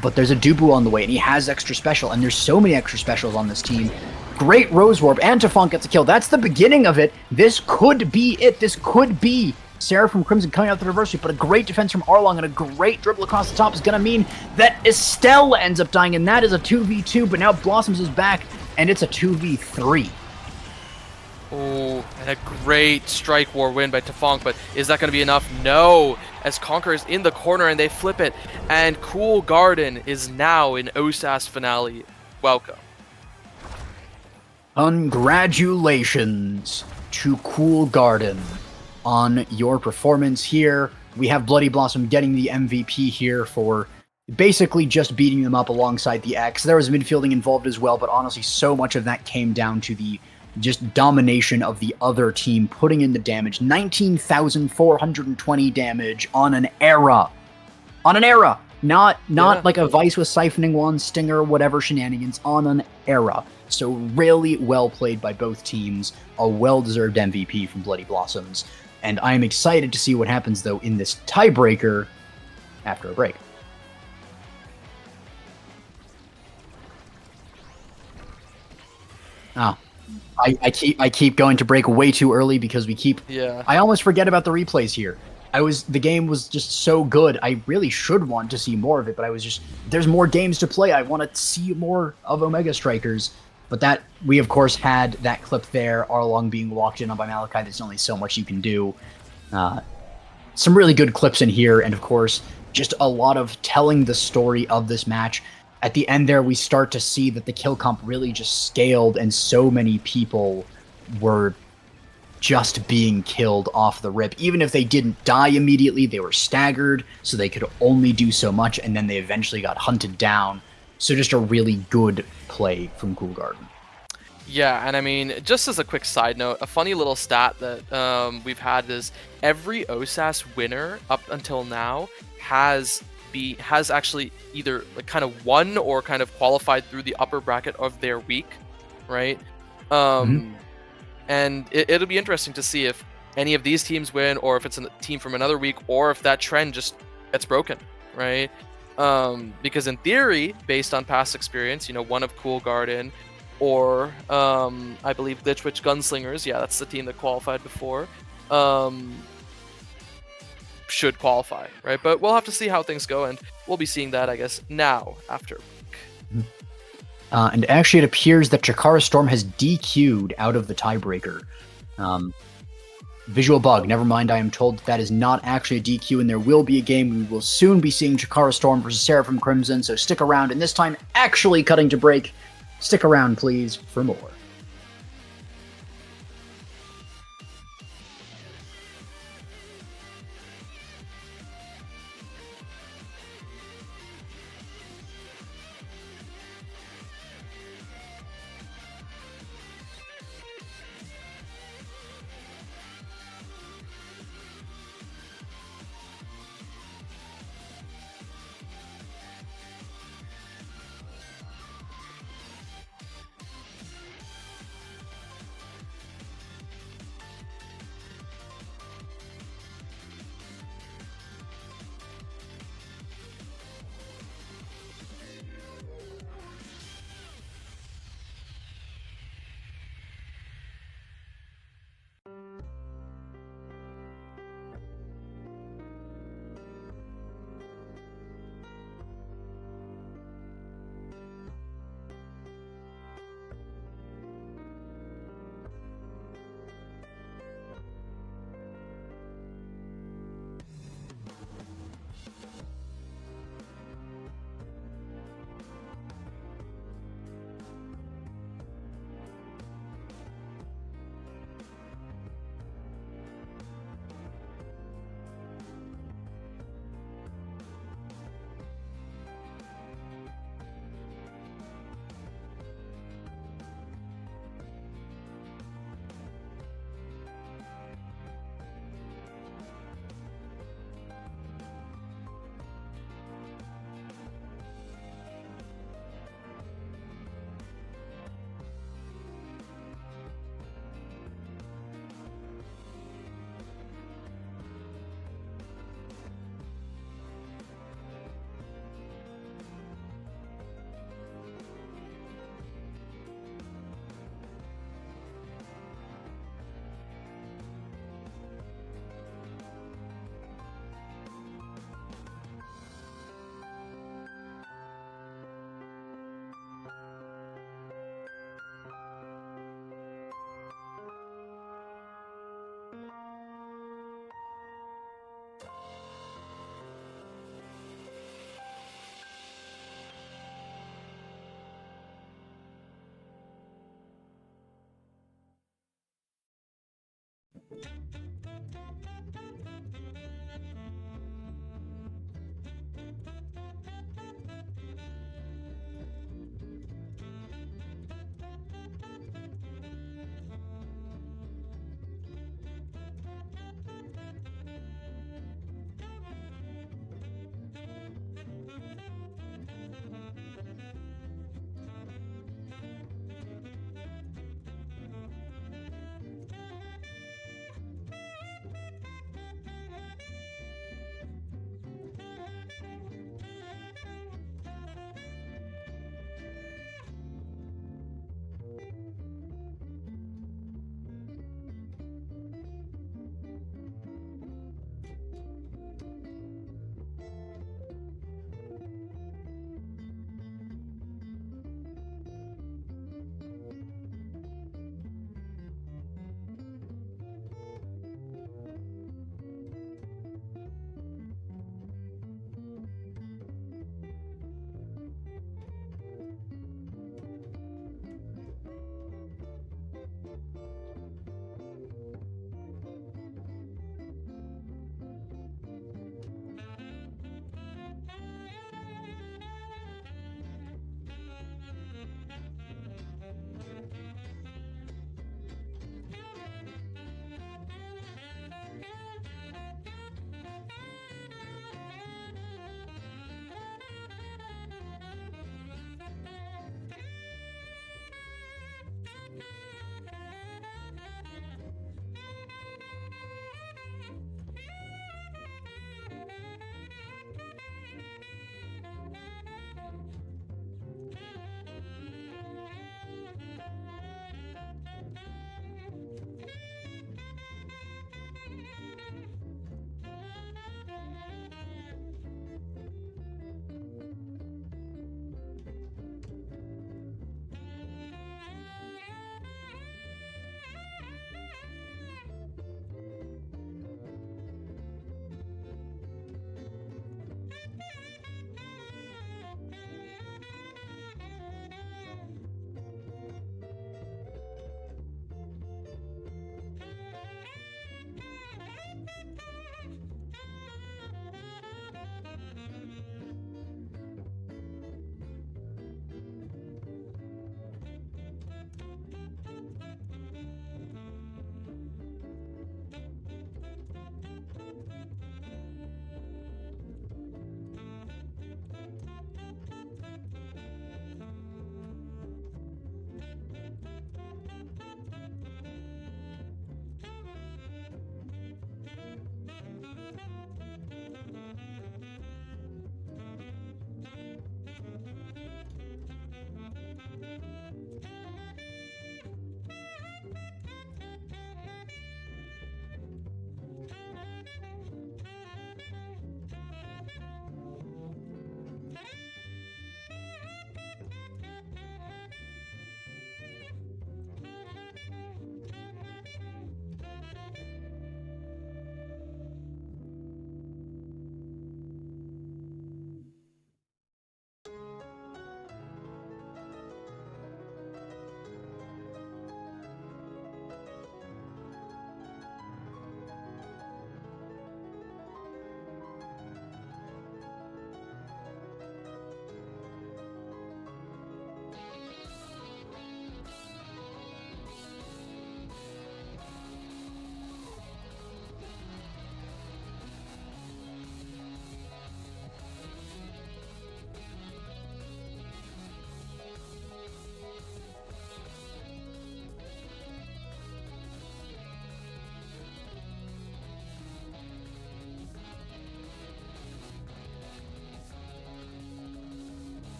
But there's a Dubu on the way, and he has extra special, and there's so many extra specials on this team. Great Rose Warp, and Tefong gets a kill. That's the beginning of it. This could be it. This could be Seraphim Crimson coming out the reversal, but a great defense from Arlong and a great dribble across the top is going to mean that Estelle ends up dying, and that is a 2v2, but now Blossoms is back, and it's a 2v3. Oh, and a great Strike War win by Tefong, but is that going to be enough? No, as Conqueror is in the corner and they flip it, and Cool Garden is now in OSAS finale. Welcome. Congratulations to Cool Garden on your performance here. We have Bloody Blossom getting the MVP here for basically just beating them up alongside the X. There was midfielding involved as well, but honestly, so much of that came down to the just domination of the other team, putting in the damage. 19,420 damage on an era. On an era! Not like a Vice with siphoning one, Stinger, whatever shenanigans, on an era. So really well played by both teams. A well-deserved MVP from Bloody Blossoms. And I am excited to see what happens, though, in this tiebreaker after a break. Ah. I keep going to break way too early because I almost forget about the replays here. The game was just so good. I really should want to see more of it, but there's more games to play. I want to see more of Omega Strikers. But that, we of course had that clip there, Arlong being walked in on by Malachi. There's only so much you can do. Some really good clips in here, and of course, just a lot of telling the story of this match. At the end there, we start to see that the kill comp really just scaled, and so many people were just being killed off the rip. Even if they didn't die immediately, they were staggered, so they could only do so much, and then they eventually got hunted down. So just a really good play from Cool Garden. Yeah, and I mean, just as a quick side note, a funny little stat that we've had is every OSAS winner up until now has actually either like kind of won or kind of qualified through the upper bracket of their week, right? And it'll be interesting to see if any of these teams win, or if it's a team from another week, or if that trend just gets broken, right? Because in theory, based on past experience, one of Cool Garden or I believe Glitchwitch Gunslingers, yeah, that's the team that qualified before, should qualify, right? But we'll have to see how things go, and we'll be seeing that, I guess, now after. And actually, it appears that Chikara Storm has DQ'd out of the tiebreaker. Visual bug. Never mind, I am told that is not actually a DQ, and there will be a game. We will soon be seeing Chikara Storm versus Seraphim Crimson, so stick around. And this time, actually cutting to break. Stick around, please, for more.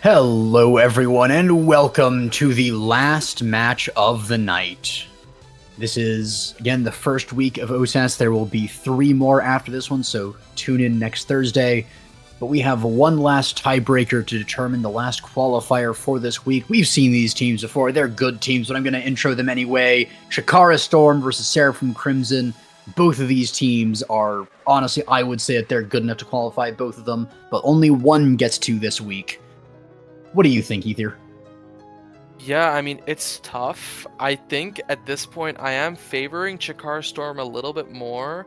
Hello, everyone, and welcome to the last match of the night. This is, again, the first week of OSAS. There will be 3 more after this one, so tune in next Thursday. But we have one last tiebreaker to determine the last qualifier for this week. We've seen these teams before. They're good teams, but I'm going to intro them anyway. Chikara Storm versus Seraphim Crimson. Both of these teams are, honestly, I would say that they're good enough to qualify, both of them, but only one gets to this week. What do you think, Ether? Yeah, I mean, it's tough. I think at this point I am favoring Chikara Storm a little bit more,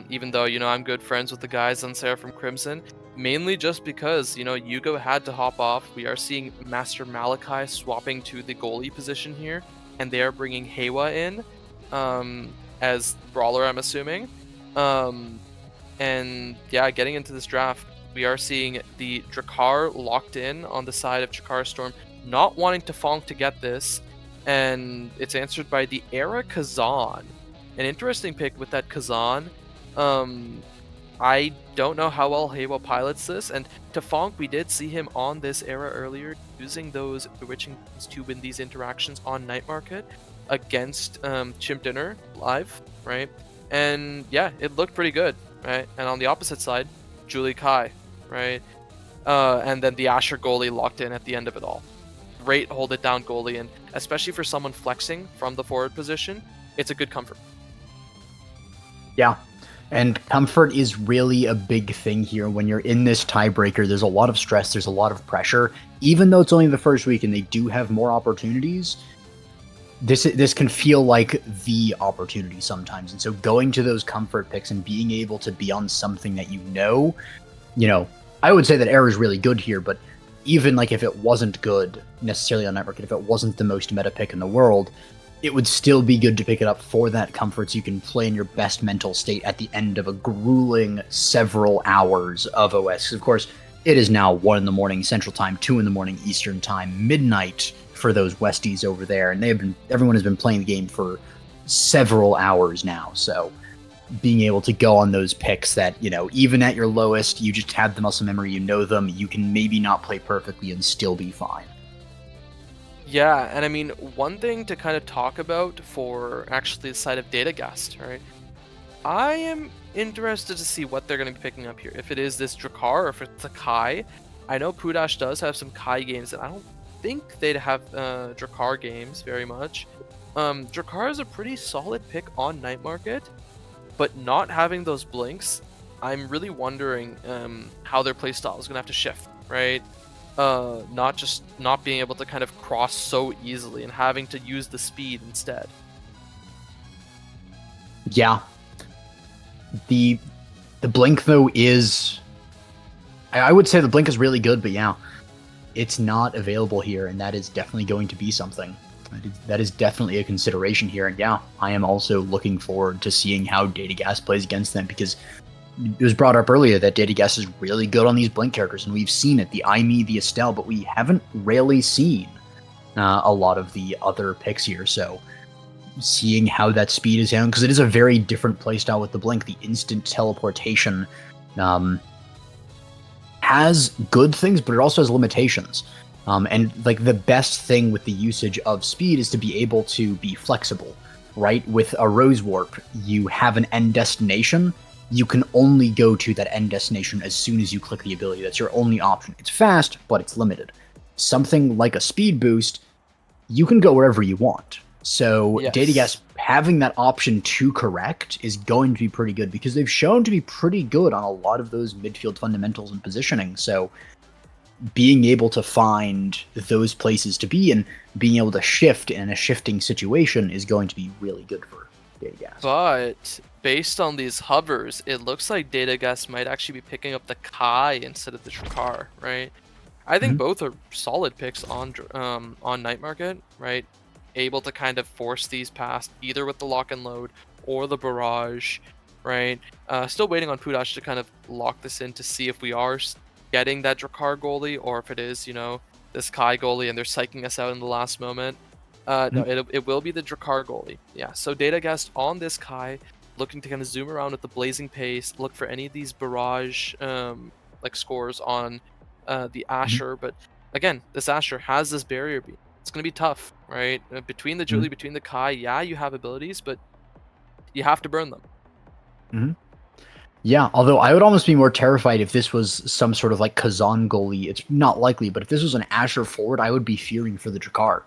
even though, I'm good friends with the guys on Seraphim Crimson, mainly just because, Yugo had to hop off. We are seeing Master Malachi swapping to the goalie position here, and they are bringing Heiwa in as brawler, I'm assuming. And yeah, getting into this draft, we are seeing the Drakkar locked in on the side of Chikara Storm, not wanting Tefong to get this, and it's answered by the Era Kazan. An interesting pick with that Kazan. I don't know how well Heiwa pilots this, and Tefong, we did see him on this Era earlier, using those Bewitching to win these interactions on Night Market against Chimp Dinner live, right? And yeah, it looked pretty good, right? And on the opposite side, Julie Kai, right? And then the Asher goalie locked in at the end of it all. Great hold it down goalie, and especially for someone flexing from the forward position, it's a good comfort. Yeah, and comfort is really a big thing here. When you're in this tiebreaker, there's a lot of stress, there's a lot of pressure. Even though it's only the first week and they do have more opportunities, this can feel like the opportunity sometimes. And so going to those comfort picks and being able to be on something that I would say that Air is really good here, but even like if it wasn't good necessarily on Night Market, if it wasn't the most meta pick in the world, it would still be good to pick it up for that comfort so you can play in your best mental state at the end of a grueling several hours of OS. Of course, it is now 1 in the morning Central Time, 2 in the morning Eastern Time, midnight for those Westies over there, and everyone has been playing the game for several hours now, so being able to go on those picks that, even at your lowest, you just have the muscle memory, you know them, you can maybe not play perfectly and still be fine. Yeah, and I mean, one thing to kind of talk about for actually the side of Datagast, right? I am interested to see what they're going to be picking up here. If it is this Drakkar or if it's a Kai. I know Pudash does have some Kai games, and I don't think they'd have Drakkar games very much. Drakkar is a pretty solid pick on Night Market, but not having those blinks, I'm really wondering how their playstyle is going to have to shift, right? Not being able to kind of cross so easily and having to use the speed instead. Yeah. The blink, though, is... I would say the blink is really good, but yeah, it's not available here, and that is definitely going to be something. That is definitely a consideration here, and yeah, I am also looking forward to seeing how Datagast plays against them, because it was brought up earlier that Datagast is really good on these blink characters, and we've seen it, the Aimee, the Estelle, but we haven't really seen a lot of the other picks here, so seeing how that speed is handled, because it is a very different playstyle with the blink. The instant teleportation has good things, but it also has limitations. And like the best thing with the usage of speed is to be able to be flexible, right? With a Rose Warp, you have an end destination. You can only go to that end destination as soon as you click the ability. That's your only option. It's fast, but it's limited. Something like a speed boost, you can go wherever you want. So Yes. Datagast having that option to correct is going to be pretty good, because they've shown to be pretty good on a lot of those midfield fundamentals and positioning. So being able to find those places to be and being able to shift in a shifting situation is going to be really good for Datagast. But based on these hovers, it looks like Datagast might actually be picking up the Kai instead of the Drakkar, right? I think both are solid picks on Night Market, right? Able to kind of force these past either with the lock and load or the barrage, right? Still waiting on Pudash to kind of lock this in to see if we are getting that Drakkar goalie, or if it is, this Kai goalie and they're psyching us out in the last moment. No, it will be the Drakkar goalie. Yeah, so Datagast on this Kai, looking to kind of zoom around with the blazing pace, look for any of these barrage like scores on the Asher, but again, this Asher has this barrier beam. It's going to be tough, right? Between the Julie, between the Kai, yeah, you have abilities, but you have to burn them. Mm-hmm. Yeah, although I would almost be more terrified if this was some sort of like Kazan goalie. It's not likely, but if this was an Asher forward, I would be fearing for the Drakkar.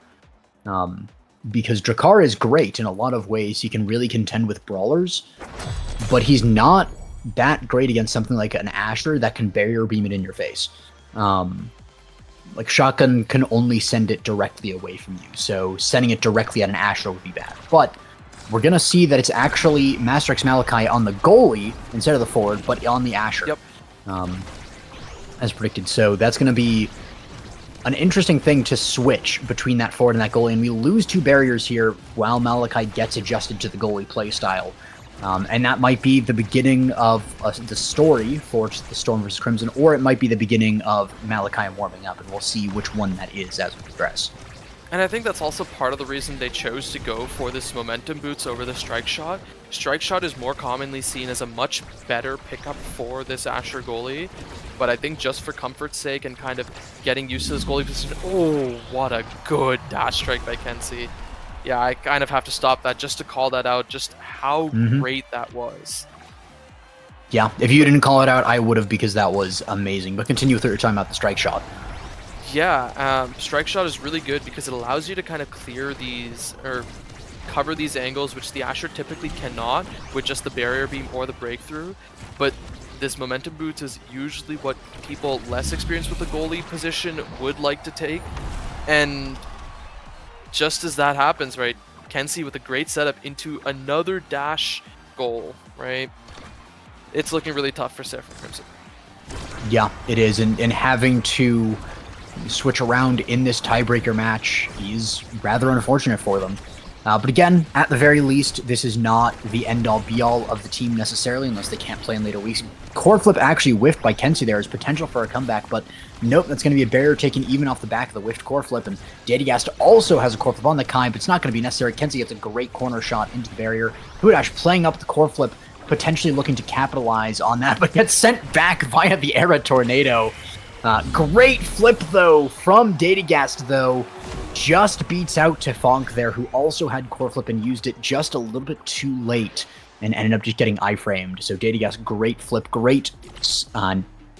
Because Drakkar is great in a lot of ways. He can really contend with brawlers, but he's not that great against something like an Asher that can barrier beam it in your face. Like Shotgun can only send it directly away from you, so sending it directly at an Asher would be bad. But we're going to see that it's actually Master X Malachi on the goalie instead of the forward, but on the Asher. Yep. As predicted. So that's going to be an interesting thing to switch between that forward and that goalie. And we lose 2 barriers here while Malachi gets adjusted to the goalie playstyle. And that might be the beginning of the story for the Storm vs. Crimson, or it might be the beginning of Malachi warming up, and we'll see which one that is as we progress. And I think that's also part of the reason they chose to go for this momentum boots over the strike shot. Strike shot is more commonly seen as a much better pickup for this Asher goalie, but I think just for comfort's sake and kind of getting used to this goalie position. Oh, what a good dash strike by Kensei. Yeah, I kind of have to stop that just to call that out, just how great that was. Yeah, if you didn't call it out, I would have, because that was amazing. But continue with what you're talking about the strike shot. Yeah, strike shot is really good because it allows you to kind of clear these, or cover these angles, which the Asher typically cannot with just the barrier beam or the breakthrough. But this momentum boots is usually what people less experienced with the goalie position would like to take. And just as that happens, right, Kensei with a great setup into another dash goal, right? It's looking really tough for Seraphim Crimson. Yeah, it is. And having to switch around in this tiebreaker match is rather unfortunate for them. But again, at the very least, this is not the end-all be-all of the team necessarily, unless they can't play in later weeks. Core flip actually whiffed by Kensei there. Is potential for a comeback, but nope, that's going to be a barrier taken even off the back of the whiffed core flip. And Datagast also has a core flip on the Kai, but it's not going to be necessary. Kensei gets a great corner shot into the barrier. Hudash playing up the core flip, potentially looking to capitalize on that, but gets sent back via the Era Tornado. Great flip, though, from Datagast, though. Just beats out Tefonk there, who also had core flip and used it just a little bit too late and ended up just getting iframed. So Datagast, great flip, great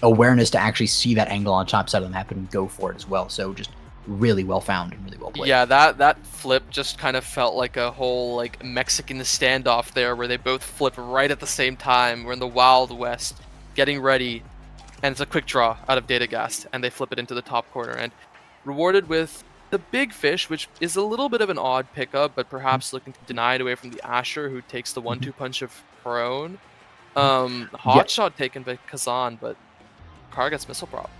awareness to actually see that angle on top side of the map and go for it as well. So just really well found and really well played. Yeah, that flip just kind of felt like a whole like Mexican standoff there, where they both flip right at the same time. We're in the Wild West, getting ready, and it's a quick draw out of Datagast, and they flip it into the top corner, and rewarded with the big fish, which is a little bit of an odd pickup, but perhaps looking to deny it away from the Asher, who takes the 1-2 punch of prone. Hot shot taken by Kazan, but Drakkar gets missile prop.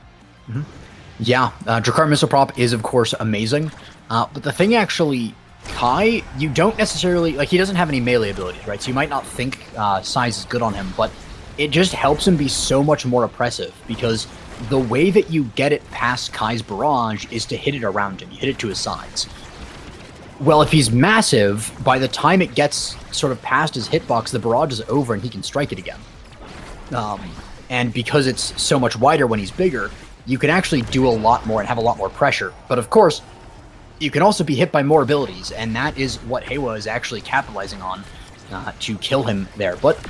Yeah, Drakkar missile prop is of course amazing, but the thing actually, Kai, you don't necessarily, like, he doesn't have any melee abilities, right? So you might not think size is good on him, but it just helps him be so much more oppressive, because the way that you get it past Kai's barrage is to hit it around him. You hit it to his sides. Well, if he's massive, by the time it gets sort of past his hitbox, the barrage is over and he can strike it again. And because it's so much wider when he's bigger, you can actually do a lot more and have a lot more pressure. But of course, you can also be hit by more abilities, and that is what Heiwa is actually capitalizing on to kill him there. But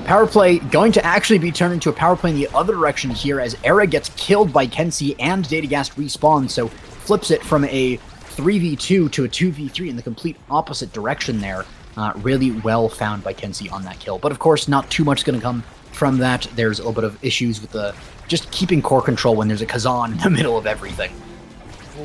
power play going to actually be turned into a power play in the other direction here, as Era gets killed by Kensei and Datagast respawns, so flips it from a 3v2 to a 2v3 in the complete opposite direction there. Really well found by Kensei on that kill. But of course, not too much is going to come from that. There's a little bit of issues with the just keeping core control when there's a Kazan in the middle of everything.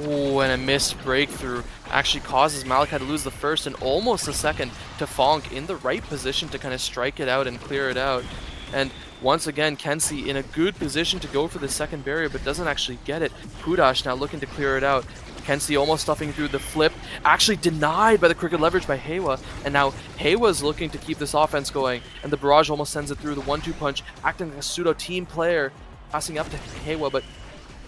Oh, and a missed breakthrough actually causes Malachi to lose the first and almost the second to Fonk in the right position to kind of strike it out and clear it out. And once again, Kensei in a good position to go for the second barrier, but doesn't actually get it. Hudash now looking to clear it out. Kensei almost stuffing through the flip, actually denied by the crooked leverage by Heiwa, and now Heiwa's looking to keep this offense going, and the barrage almost sends it through the 1-2 punch, acting like a pseudo team player, passing up to Heiwa, but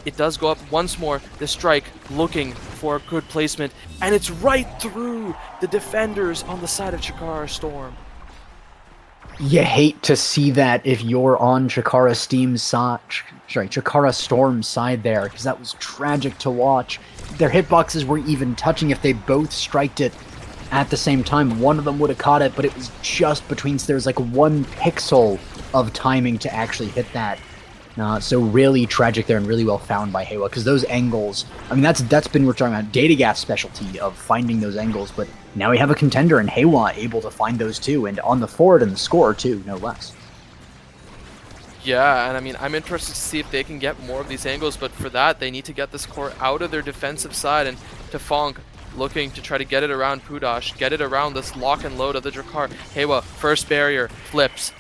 it does go up once more. The strike looking for a good placement, and it's right through the defenders on the side of Chikara Storm. You hate to see that if you're on Chikara Storm's side there, because that was tragic to watch. Their hitboxes weren't even touching. If they both striked it at the same time, one of them would have caught it, but it was just between, so there was like 1 pixel of timing to actually hit that. So really tragic there and really well found by Heiwa, because those angles, I mean, that's been, we're talking about Datagast's specialty of finding those angles, but now we have a contender and Heiwa able to find those too, and on the forward and the score too, no less. Yeah, and I mean, I'm interested to see if they can get more of these angles, but for that, they need to get this core out of their defensive side, and Tefong looking to try to get it around Pudash, get it around this lock and load of the Drakkar. Heiwa, first barrier, flips.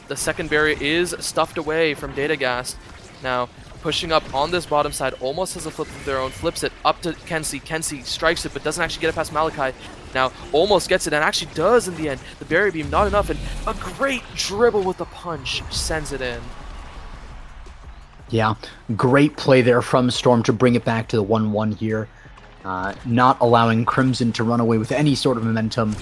The second barrier is stuffed away from Datagast. Now, pushing up on this bottom side, almost has a flip of their own, flips it up to Kenzie. Kenzie strikes it, but doesn't actually get it past Malachi. Now, almost gets it, and actually does in the end. The barrier beam, not enough, and a great dribble with the punch sends it in. Yeah, great play there from Storm to bring it back to the 1-1 here. Not allowing Crimson to run away with any sort of momentum.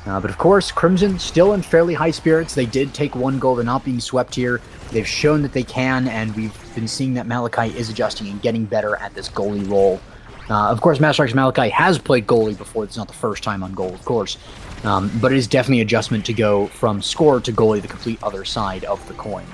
But of course, Crimson still in fairly high spirits. They did take 1 goal. They're not being swept here. They've shown that they can, and we've been seeing that Malachi is adjusting and getting better at this goalie role. Of course, Master X Malachi has played goalie before. It's not the first time on goal, of course. But it is definitely an adjustment to go from scorer to goalie, the complete other side of the coin.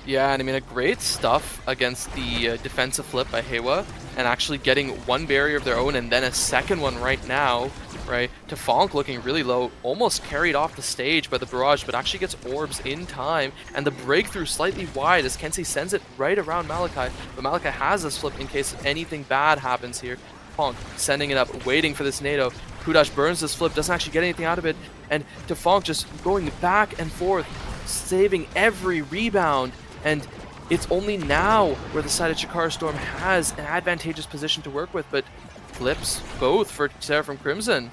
Yeah, and I mean, a great stuff against the defensive flip by Heiwa, and actually getting 1 barrier of their own and then a second one right now, right? Tefong looking really low, almost carried off the stage by the barrage, but actually gets orbs in time, and the breakthrough slightly wide as Kenzie sends it right around Malachi, but Malachi has this flip in case anything bad happens here. Tefong sending it up, waiting for this NATO. Pudash burns this flip, doesn't actually get anything out of it, and Tefong just going back and forth, saving every rebound. And it's only now where the side of Chikara Storm has an advantageous position to work with, but flips both for Seraphim Crimson.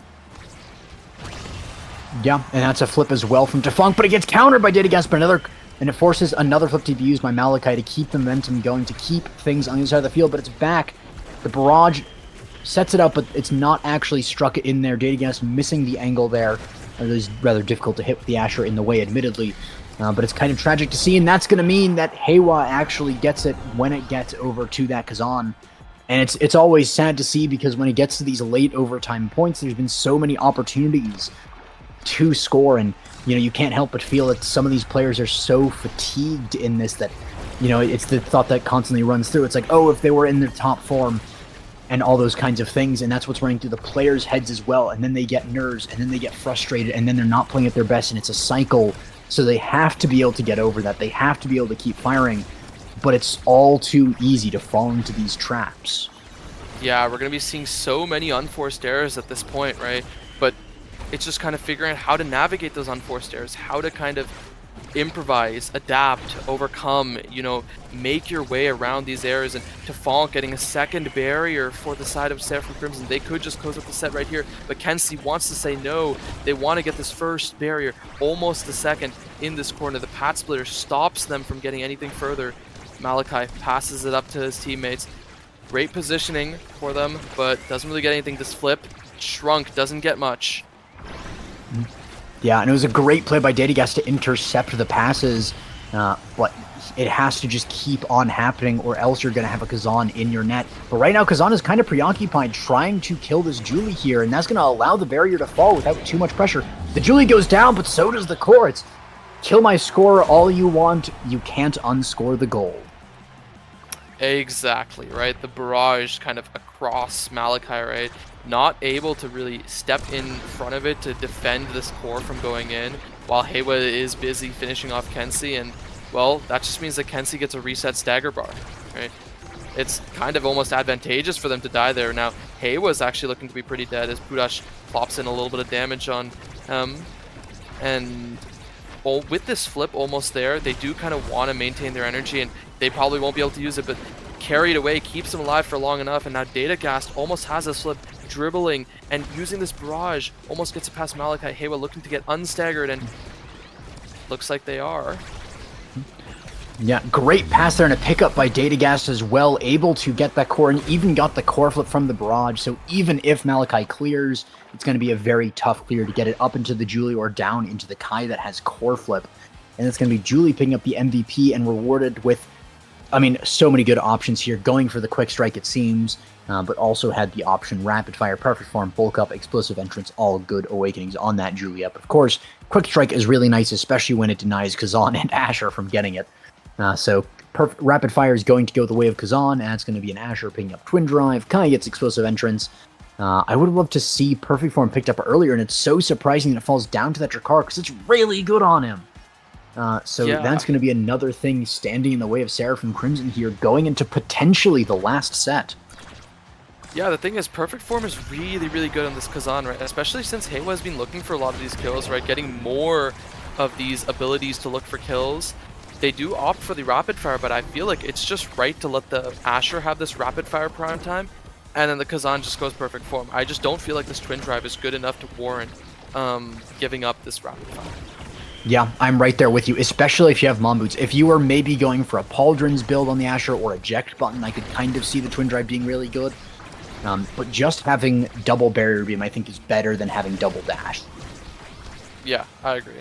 Yeah, and that's a flip as well from Tefong, but it gets countered by Datagast, and it forces another flip to be used by Malachi to keep the momentum going, to keep things on the other side of the field, but it's back. The barrage sets it up, but it's not actually struck it in there. Datagast missing the angle there. It is rather difficult to hit with the Asher in the way, admittedly. But it's kind of tragic to see, and that's going to mean that Heiwa actually gets it when it gets over to that Kazan. And it's always sad to see, because when it gets to these late overtime points, there's been so many opportunities to score, and you can't help but feel that some of these players are so fatigued in this that it's the thought that constantly runs through. It's like, oh, if they were in their top form and all those kinds of things, and that's what's running through the players' heads as well, and then they get nerves, and then they get frustrated, and then they're not playing at their best, and it's a cycle. So they have to be able to get over that. They have to be able to keep firing, but it's all too easy to fall into these traps. Yeah, we're going to be seeing so many unforced errors at this point, right? But it's just kind of figuring out how to navigate those unforced errors, how to kind of improvise, adapt, overcome, make your way around these errors. And Tefong getting a second barrier for the side of Seraphim Crimson. They could just close up the set right here, but Kenzie wants to say no. They want to get this first barrier, almost the second, in this corner. The Pat Splitter stops them from getting anything further. Malachi passes it up to his teammates. Great positioning for them, but doesn't really get anything. This flip, Shrunk doesn't get much. Yeah, and it was a great play by Datagast to intercept the passes, but it has to just keep on happening, or else you're going to have a Kazan in your net. But right now, Kazan is kind of preoccupied trying to kill this Julie here, and that's going to allow the barrier to fall without too much pressure. The Julie goes down, but so does the core. It's kill my score all you want, you can't unscore the goal. Exactly, right? The barrage kind of across Malachi, right? Not able to really step in front of it to defend this core from going in, while Heiwa is busy finishing off Kenzie, and, well, that just means that Kenzie gets a reset stagger bar, right? It's kind of almost advantageous for them to die there. Now, Heiwa's actually looking to be pretty dead as Pudash plops in a little bit of damage on him, and with this flip almost there, they do kind of want to maintain their energy, and they probably won't be able to use it, but carried away keeps them alive for long enough, and now Datagast almost has this flip, dribbling and using this barrage, almost gets it past Malachi. Heiwa looking to get unstaggered, and looks like they are. Yeah, great pass there and a pickup by Datagast as well, able to get that core and even got the core flip from the barrage. So even if Malachi clears, it's going to be a very tough clear to get it up into the Julie or down into the Kai that has core flip. And it's going to be Julie picking up the MVP and rewarded with, I mean, so many good options here. Going for the quick strike, it seems, but also had the option rapid fire, perfect form, bulk up, explosive entrance, all good awakenings on that Julie up. Of course, quick strike is really nice, especially when it denies Kazan and Asher from getting it. So rapid fire is going to go the way of Kazan, and it's going to be an Asher picking up Twin Drive. Kai gets explosive entrance. I would have loved to see perfect form picked up earlier, and it's so surprising that it falls down to that Drakkar because it's really good on him. So that's going to be another thing standing in the way of Seraphim Crimson here, going into potentially the last set. Yeah, the thing is, perfect form is really, really good on this Kazan, right? Especially since Heiwa has been looking for a lot of these kills, right? Getting more of these abilities to look for kills. They do opt for the rapid fire, but I feel like it's just right to let the Asher have this rapid fire prime time, and then the Kazan just goes perfect form. I just don't feel like this twin drive is good enough to warrant giving up this rapid fire. Yeah, I'm right there with you, especially if you have Mom Boots. If you were maybe going for a Pauldron's build on the Asher or eject button, I could kind of see the twin drive being really good. But just having double barrier beam, I think, is better than having double dash. Yeah, I agree.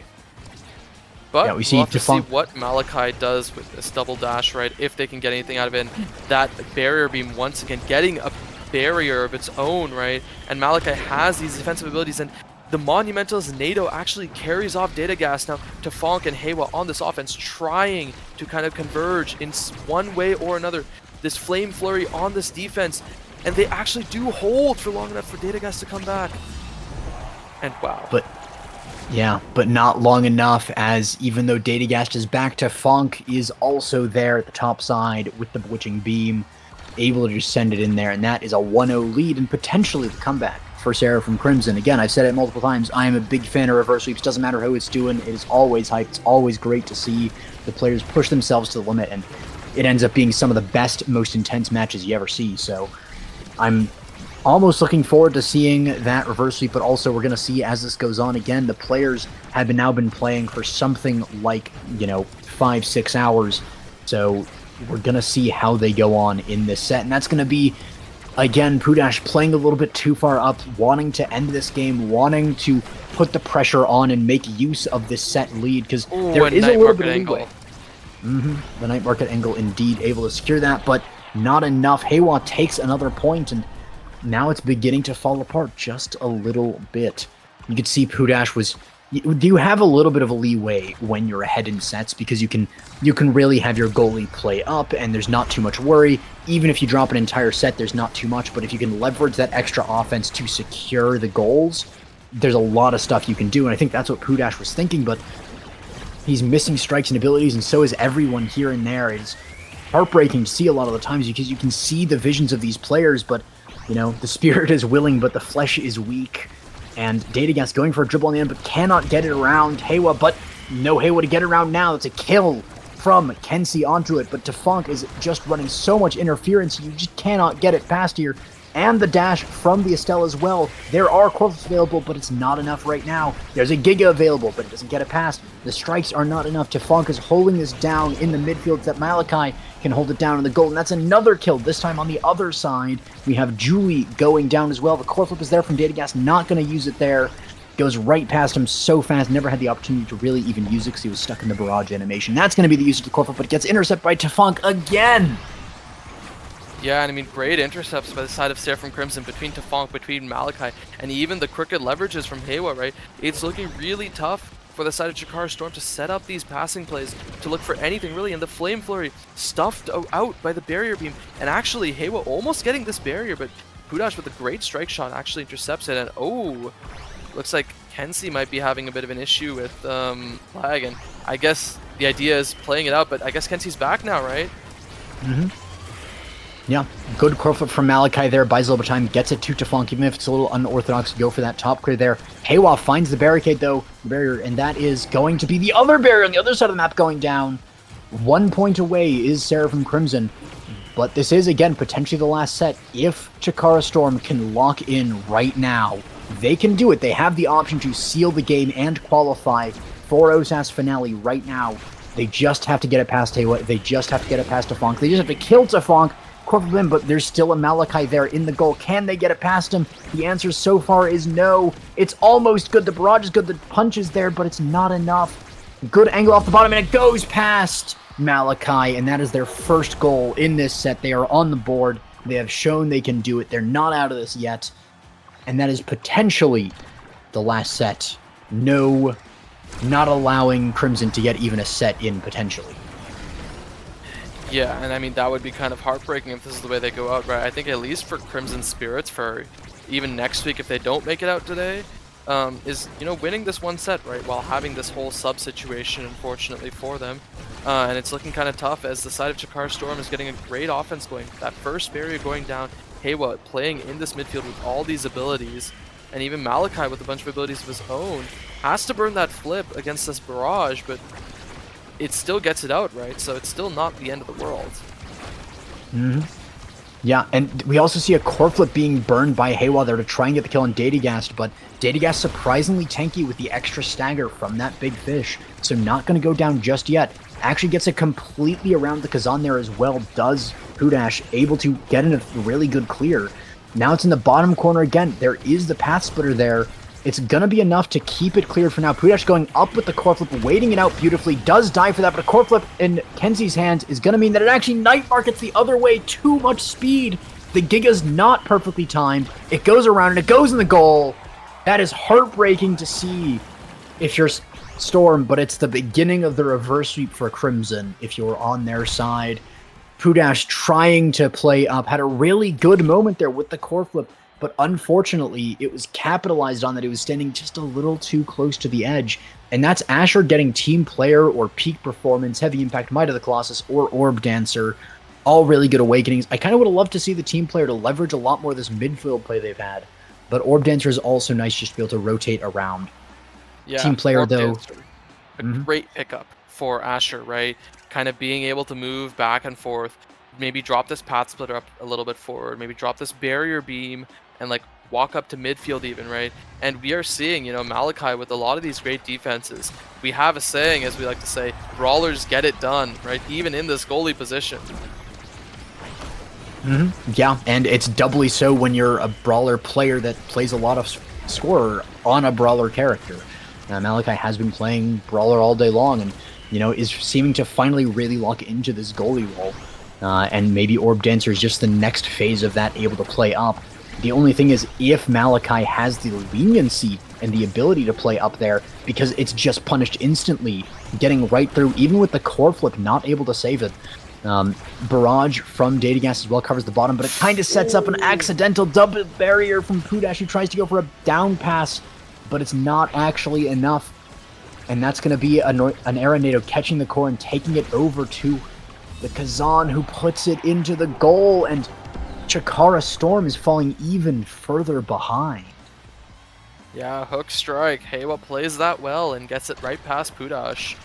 But yeah, we'll have to see what Malachi does with this double dash, right? If they can get anything out of it. That barrier beam, once again, getting a barrier of its own, right? And Malachi has these defensive abilities, and the Monumental's NATO actually carries off Datagast now to Fonk and Heiwa on this offense, trying to kind of converge in one way or another. This Flame Flurry on this defense, and they actually do hold for long enough for Datagast to come back. And wow. Yeah, but not long enough, as even though Datagast is back to Fonk is also there at the top side with the Bewitching Beam, able to just send it in there, and that is a 1-0 lead and potentially the comeback for Seraphim Crimson. Again, I've said it multiple times, I am a big fan of reverse sweeps. Doesn't matter who it's doing, it is always hyped. It's always great to see the players push themselves to the limit, and it ends up being some of the best, most intense matches you ever see, so I'm almost looking forward to seeing that reverse sweep, but also we're going to see as this goes on again, the players have now been playing for something like, 5-6 hours. So we're going to see how they go on in this set. And that's going to be, again, Pudash playing a little bit too far up, wanting to end this game, wanting to put the pressure on and make use of this set lead, because there is a little bit of leeway. The Night Market angle indeed able to secure that, but not enough. Heiwa takes another point, and now it's beginning to fall apart just a little bit. You could see Pudash was... You have a little bit of a leeway when you're ahead in sets, because you can really have your goalie play up, and there's not too much worry. Even if you drop an entire set, there's not too much, but if you can leverage that extra offense to secure the goals, there's a lot of stuff you can do, and I think that's what Pudash was thinking, but he's missing strikes and abilities, and so is everyone here and there. It's heartbreaking to see a lot of the times, because you can see the visions of these players, but the spirit is willing, but the flesh is weak. And Datagast going for a dribble on the end, but cannot get it around Heiwa, but no Heiwa to get it around now. It's a kill from Kenzie onto it, but Tafonk is just running so much interference, you just cannot get it past here. And the dash from the Estelle as well. There are corpses available, but it's not enough right now. There's a Giga available, but it doesn't get it past. The strikes are not enough. Tafonk is holding this down in the midfield so that Malachi can hold it down in the goal, and that's another kill. This time on the other side, we have Julie going down as well. The core flip is there from Datagast, not going to use it there. Goes right past him so fast, never had the opportunity to really even use it because he was stuck in the barrage animation. That's going to be the use of the core flip, but it gets intercepted by Tafonk again. Yeah, and I mean, great intercepts by the side of Seraphim Crimson between Tafonk, between Malachi, and even the crooked leverages from Heiwa, right? It's looking really tough for the side of Chikara Storm to set up these passing plays, to look for anything really, and the Flame Flurry stuffed out by the barrier beam, and actually Heiwa almost getting this barrier, but Pudash with a great strike shot actually intercepts it, and oh, looks like Kenzie might be having a bit of an issue with lag, and I guess the idea is playing it out, but I guess Kenzie's back now, right? Yeah, good core flip from Malachi there, buys a little bit of time, gets it to Tafonk, even if it's a little unorthodox to go for that top clear there. Heiwa finds the barricade though, the barrier, and that is going to be the other barrier on the other side of the map going down. 1 point away is Seraphim Crimson, but this is, again, potentially the last set. If Chikara Storm can lock in right now, they can do it. They have the option to seal the game and qualify for OSAS finale right now. They just have to get it past Haywa. They just have to get it past Tafonk. They just have to kill Tafonk. Corflip, but there's still a Malachi there in the goal. Can they get it past him? The answer so far is no. It's almost good. The barrage is good. The punch is there, but it's not enough. Good angle off the bottom, and it goes past Malachi, and that is their first goal in this set. They are on the board. They have shown they can do it. They're not out of this yet, and that is potentially the last set. No, not allowing Crimson to get even a set in, potentially. Yeah, and I mean, that would be kind of heartbreaking if this is the way they go out, right? I think at least for Crimson Spirits, for even next week if they don't make it out today, is, you know, winning this one set, right, while having this whole sub situation, unfortunately, for them. And it's looking kind of tough as the side of Chikara Storm is getting a great offense going. That first barrier going down, Haywa playing in this midfield with all these abilities, and even Malachi with a bunch of abilities of his own, has to burn that flip against this barrage, but it still gets it out, right? So it's still not the end of the world. Mm-hmm. Yeah, and we also see a Corflip being burned by Haywa there to try and get the kill on Datagast, but Datagast surprisingly tanky with the extra stagger from that big fish, so not going to go down just yet. Actually gets it completely around the Kazan there as well, does Pudash, able to get in a really good clear. Now it's in the bottom corner again. There is the Path Splitter there. It's going to be enough to keep it cleared for now. Pudash going up with the Corflip, waiting it out beautifully, does die for that, but a Corflip in Kenzie's hands is going to mean that it actually night markets the other way. Too much speed. The Giga's not perfectly timed. It goes around and it goes in the goal. That is heartbreaking to see if you're Storm, but it's the beginning of the reverse sweep for Crimson if you're on their side. Pudash trying to play up, had a really good moment there with the Corflip, but unfortunately, it was capitalized on that it was standing just a little too close to the edge. And that's Asher getting Team Player or Peak Performance, Heavy Impact, Might of the Colossus, or Orb Dancer. All really good awakenings. I kind of would have loved to see the Team Player to leverage a lot more of this midfield play they've had. But Orb Dancer is also nice just to be able to rotate around. Yeah, Team Player, Orb though. Dancer, a great pickup for Asher, right? Kind of being able to move back and forth, maybe drop this Path Splitter up a little bit forward, maybe drop this Barrier Beam, and like walk up to midfield even, right? And we are seeing, you know, Malachi with a lot of these great defenses. We have a saying, as we like to say, brawlers get it done, right? Even in this goalie position. Yeah, and it's doubly so when you're a brawler player that plays a lot of scorer on a brawler character. Malachi has been playing brawler all day long and, you know, is seeming to finally really lock into this goalie role. And maybe Orb Dancer is just the next phase of that, able to play up. The only thing is, if Malachi has the leniency and the ability to play up there, because it's just punished instantly, getting right through, even with the Corflip not able to save it. Barrage from Datagast as well covers the bottom, but it kind of sets up an accidental double barrier from Pudash, who tries to go for a down pass, but it's not actually enough. And that's going to be an Aranado catching the core and taking it over to the Kazan, who puts it into the goal, and Chikara Storm is falling even further behind. Yeah, hook strike. Haywa plays that well and gets it right past Pudash.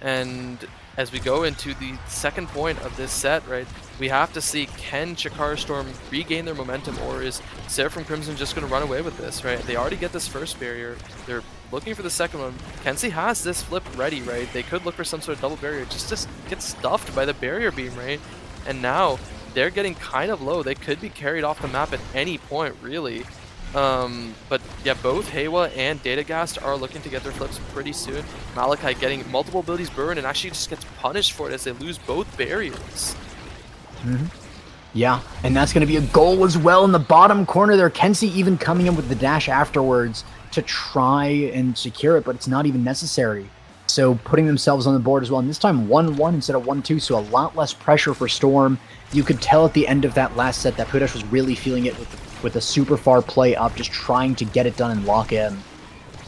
And as we go into the second point of this set, right, we have to see, can Chikara Storm regain their momentum, or is Seraphim Crimson just going to run away with this, right? They already get this first barrier. They're looking for the second one. Kenzie has this flip ready, right? They could look for some sort of double barrier. Just get stuffed by the barrier beam, right? And now they're getting kind of low. They could be carried off the map at any point, really. But yeah, both Haywa and Datagast are looking to get their flips pretty soon. Malachi getting multiple abilities burned and actually just gets punished for it as they lose both barriers. Yeah, and that's going to be a goal as well in the bottom corner there. Kenzie even coming in with the dash afterwards to try and secure it, but it's not even necessary. So putting themselves on the board as well, and this time 1-1 instead of 1-2, so a lot less pressure for Storm. You could tell at the end of that last set that Pudash was really feeling it with a super far play up, just trying to get it done and lock in.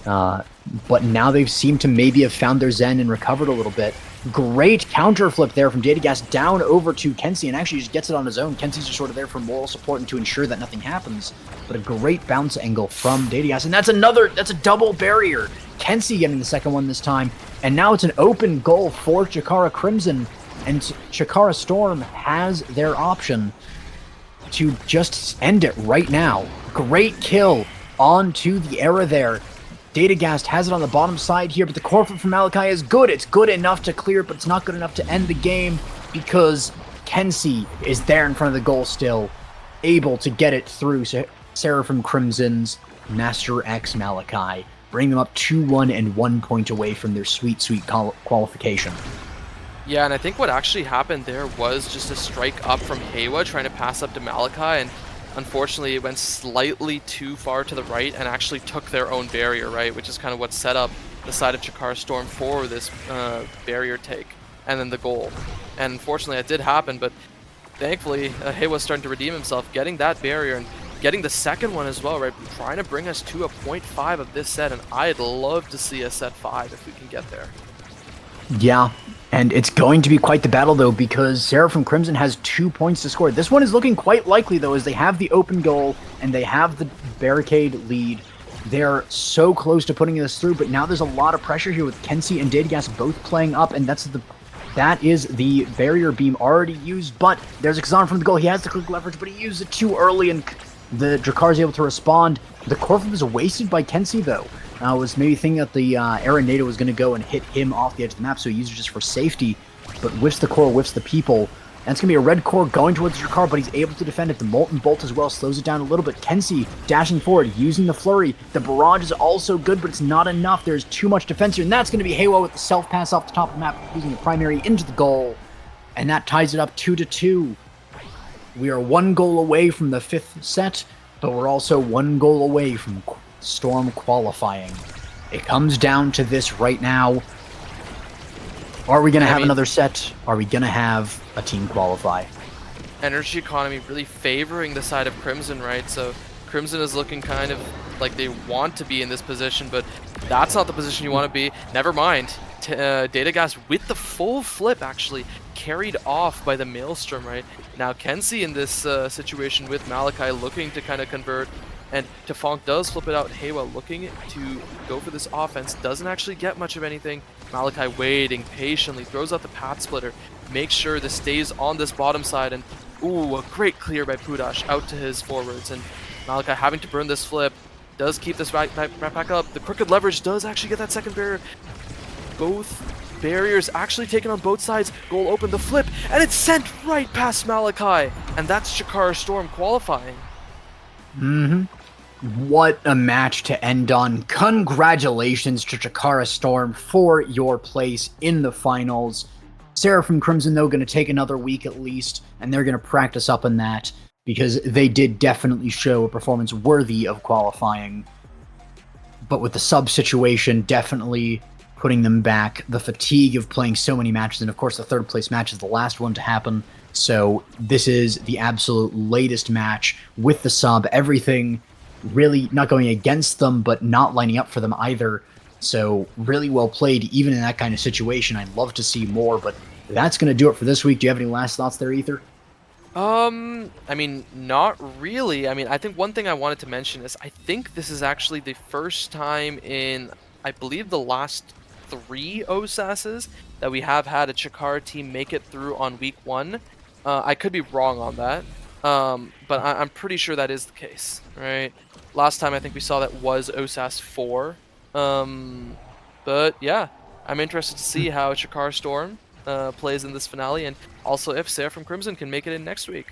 But now they've seemed to maybe have found their zen and recovered a little bit. Great counter flip there from Datagast down over to Kenzie, and actually just gets it on his own. Kenzie's just sort of there for moral support and to ensure that nothing happens. But a great bounce angle from Datagast, and that's a double barrier. Kenzie getting the second one this time, and now it's an open goal for Chikara Crimson, and Chikara Storm has their option to just end it right now. Great kill onto the Era there. Datagast has it on the bottom side here, but the core flip from Malachi is good. It's good enough to clear, but it's not good enough to end the game because Kenzie is there in front of the goal still, able to get it through Seraphim Crimson's Master X Malachi, bring them up 2-1 and 1 point away from their sweet qualification. Yeah, and I think what actually happened there was just a strike up from Heiwa trying to pass up to Malachi, and unfortunately it went slightly too far to the right and actually took their own barrier, right? Which is kind of what set up the side of Chikara Storm for this barrier take and then the goal. And unfortunately it did happen, but thankfully Heiwa's starting to redeem himself, getting that barrier and getting the second one as well, right? Trying to bring us to a 0.5 of this set, and I'd love to see a set 5 if we can get there. Yeah, and it's going to be quite the battle, though, because Seraphim Crimson has 2 points to score. This one is looking quite likely, though, as they have the open goal and they have the barricade lead. They're so close to putting this through, but now there's a lot of pressure here with Kenzie and Datagast both playing up, and that is the barrier beam already used, but there's a Kazan from the goal. He has the quick leverage, but he used it too early, and the Drakkar is able to respond. The core flip is wasted by Kenzie, though. I was maybe thinking that the Aranada was going to go and hit him off the edge of the map, so he used it just for safety, but whiffs the core, whiffs the people. And it's going to be a red core going towards the Drakkar, but he's able to defend it. The Molten Bolt as well slows it down a little bit. Kenzie dashing forward, using the Flurry. The Barrage is also good, but it's not enough. There's too much defense here, and that's going to be Heiwa with the self-pass off the top of the map, using the primary into the goal. And that ties it up 2-2. We are 1 goal away from the 5th set, but we're also 1 goal away from Storm qualifying. It comes down to this right now. Are we going to have another set? Are we going to have a team qualify? Energy economy really favoring the side of Crimson, right? So Crimson is looking kind of like they want to be in this position, but that's not the position you want to be. Never mind. Datagast with the full flip actually carried off by the Maelstrom, right? Now Kenzie in this situation with Malachi looking to kind of convert, and Tefong does flip it out. Heiwa looking to go for this offense, doesn't actually get much of anything. Malachi waiting patiently, throws out the path splitter, makes sure this stays on this bottom side, and ooh, a great clear by Pudash out to his forwards, and Malachi having to burn this flip, does keep this right back up. The crooked leverage does actually get that second barrier. Both barriers actually taken on both sides. Goal open, the flip, and it's sent right past Malachi, and that's Chikara Storm qualifying. What a match to end on. Congratulations to Chikara Storm for your place in the finals. Seraphim Crimson, though, going to take another week at least, and they're going to practice up on that because they did definitely show a performance worthy of qualifying. But with the sub situation, definitely putting them back. The fatigue of playing so many matches, and of course the third place match is the last one to happen. So this is the absolute latest match with the sub. Everything really not going against them, but not lining up for them either. So really well played, even in that kind of situation. I'd love to see more, but that's going to do it for this week. Do you have any last thoughts there, Ether? I mean, not really. I mean, I think one thing I wanted to mention is I think this is actually the first time in, I believe, the last 3 OSASs that we have had a Chikara team make it through on week 1. I could be wrong on that, but I'm pretty sure that is the case, right? Last time I think we saw that was OSAS 4. But yeah, I'm interested to see how Chikara Storm plays in this finale, and also if Seraphim Crimson can make it in next week.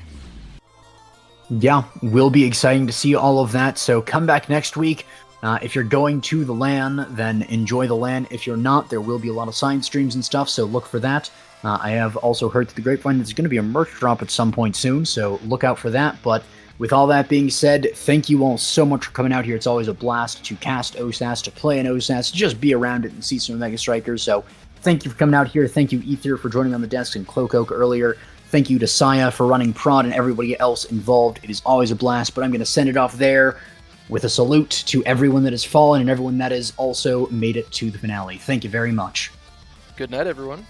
Yeah, will be exciting to see all of that, so come back next week. If you're going to the LAN, then enjoy the LAN. If you're not, there will be a lot of side streams and stuff, so look for that. I have also heard through the grapevine there's going to be a merch drop at some point soon, so look out for that. But with all that being said, thank you all so much for coming out here. It's always a blast to cast OSAS, to play an OSAS, to just be around it and see some Mega Strikers. So thank you for coming out here. Thank you, Ether, for joining on the desk, and Cloak Oak earlier. Thank you to Saya for running prod and everybody else involved. It is always a blast, but I'm going to send it off there with a salute to everyone that has fallen and everyone that has also made it to the finale. Thank you very much. Good night, everyone.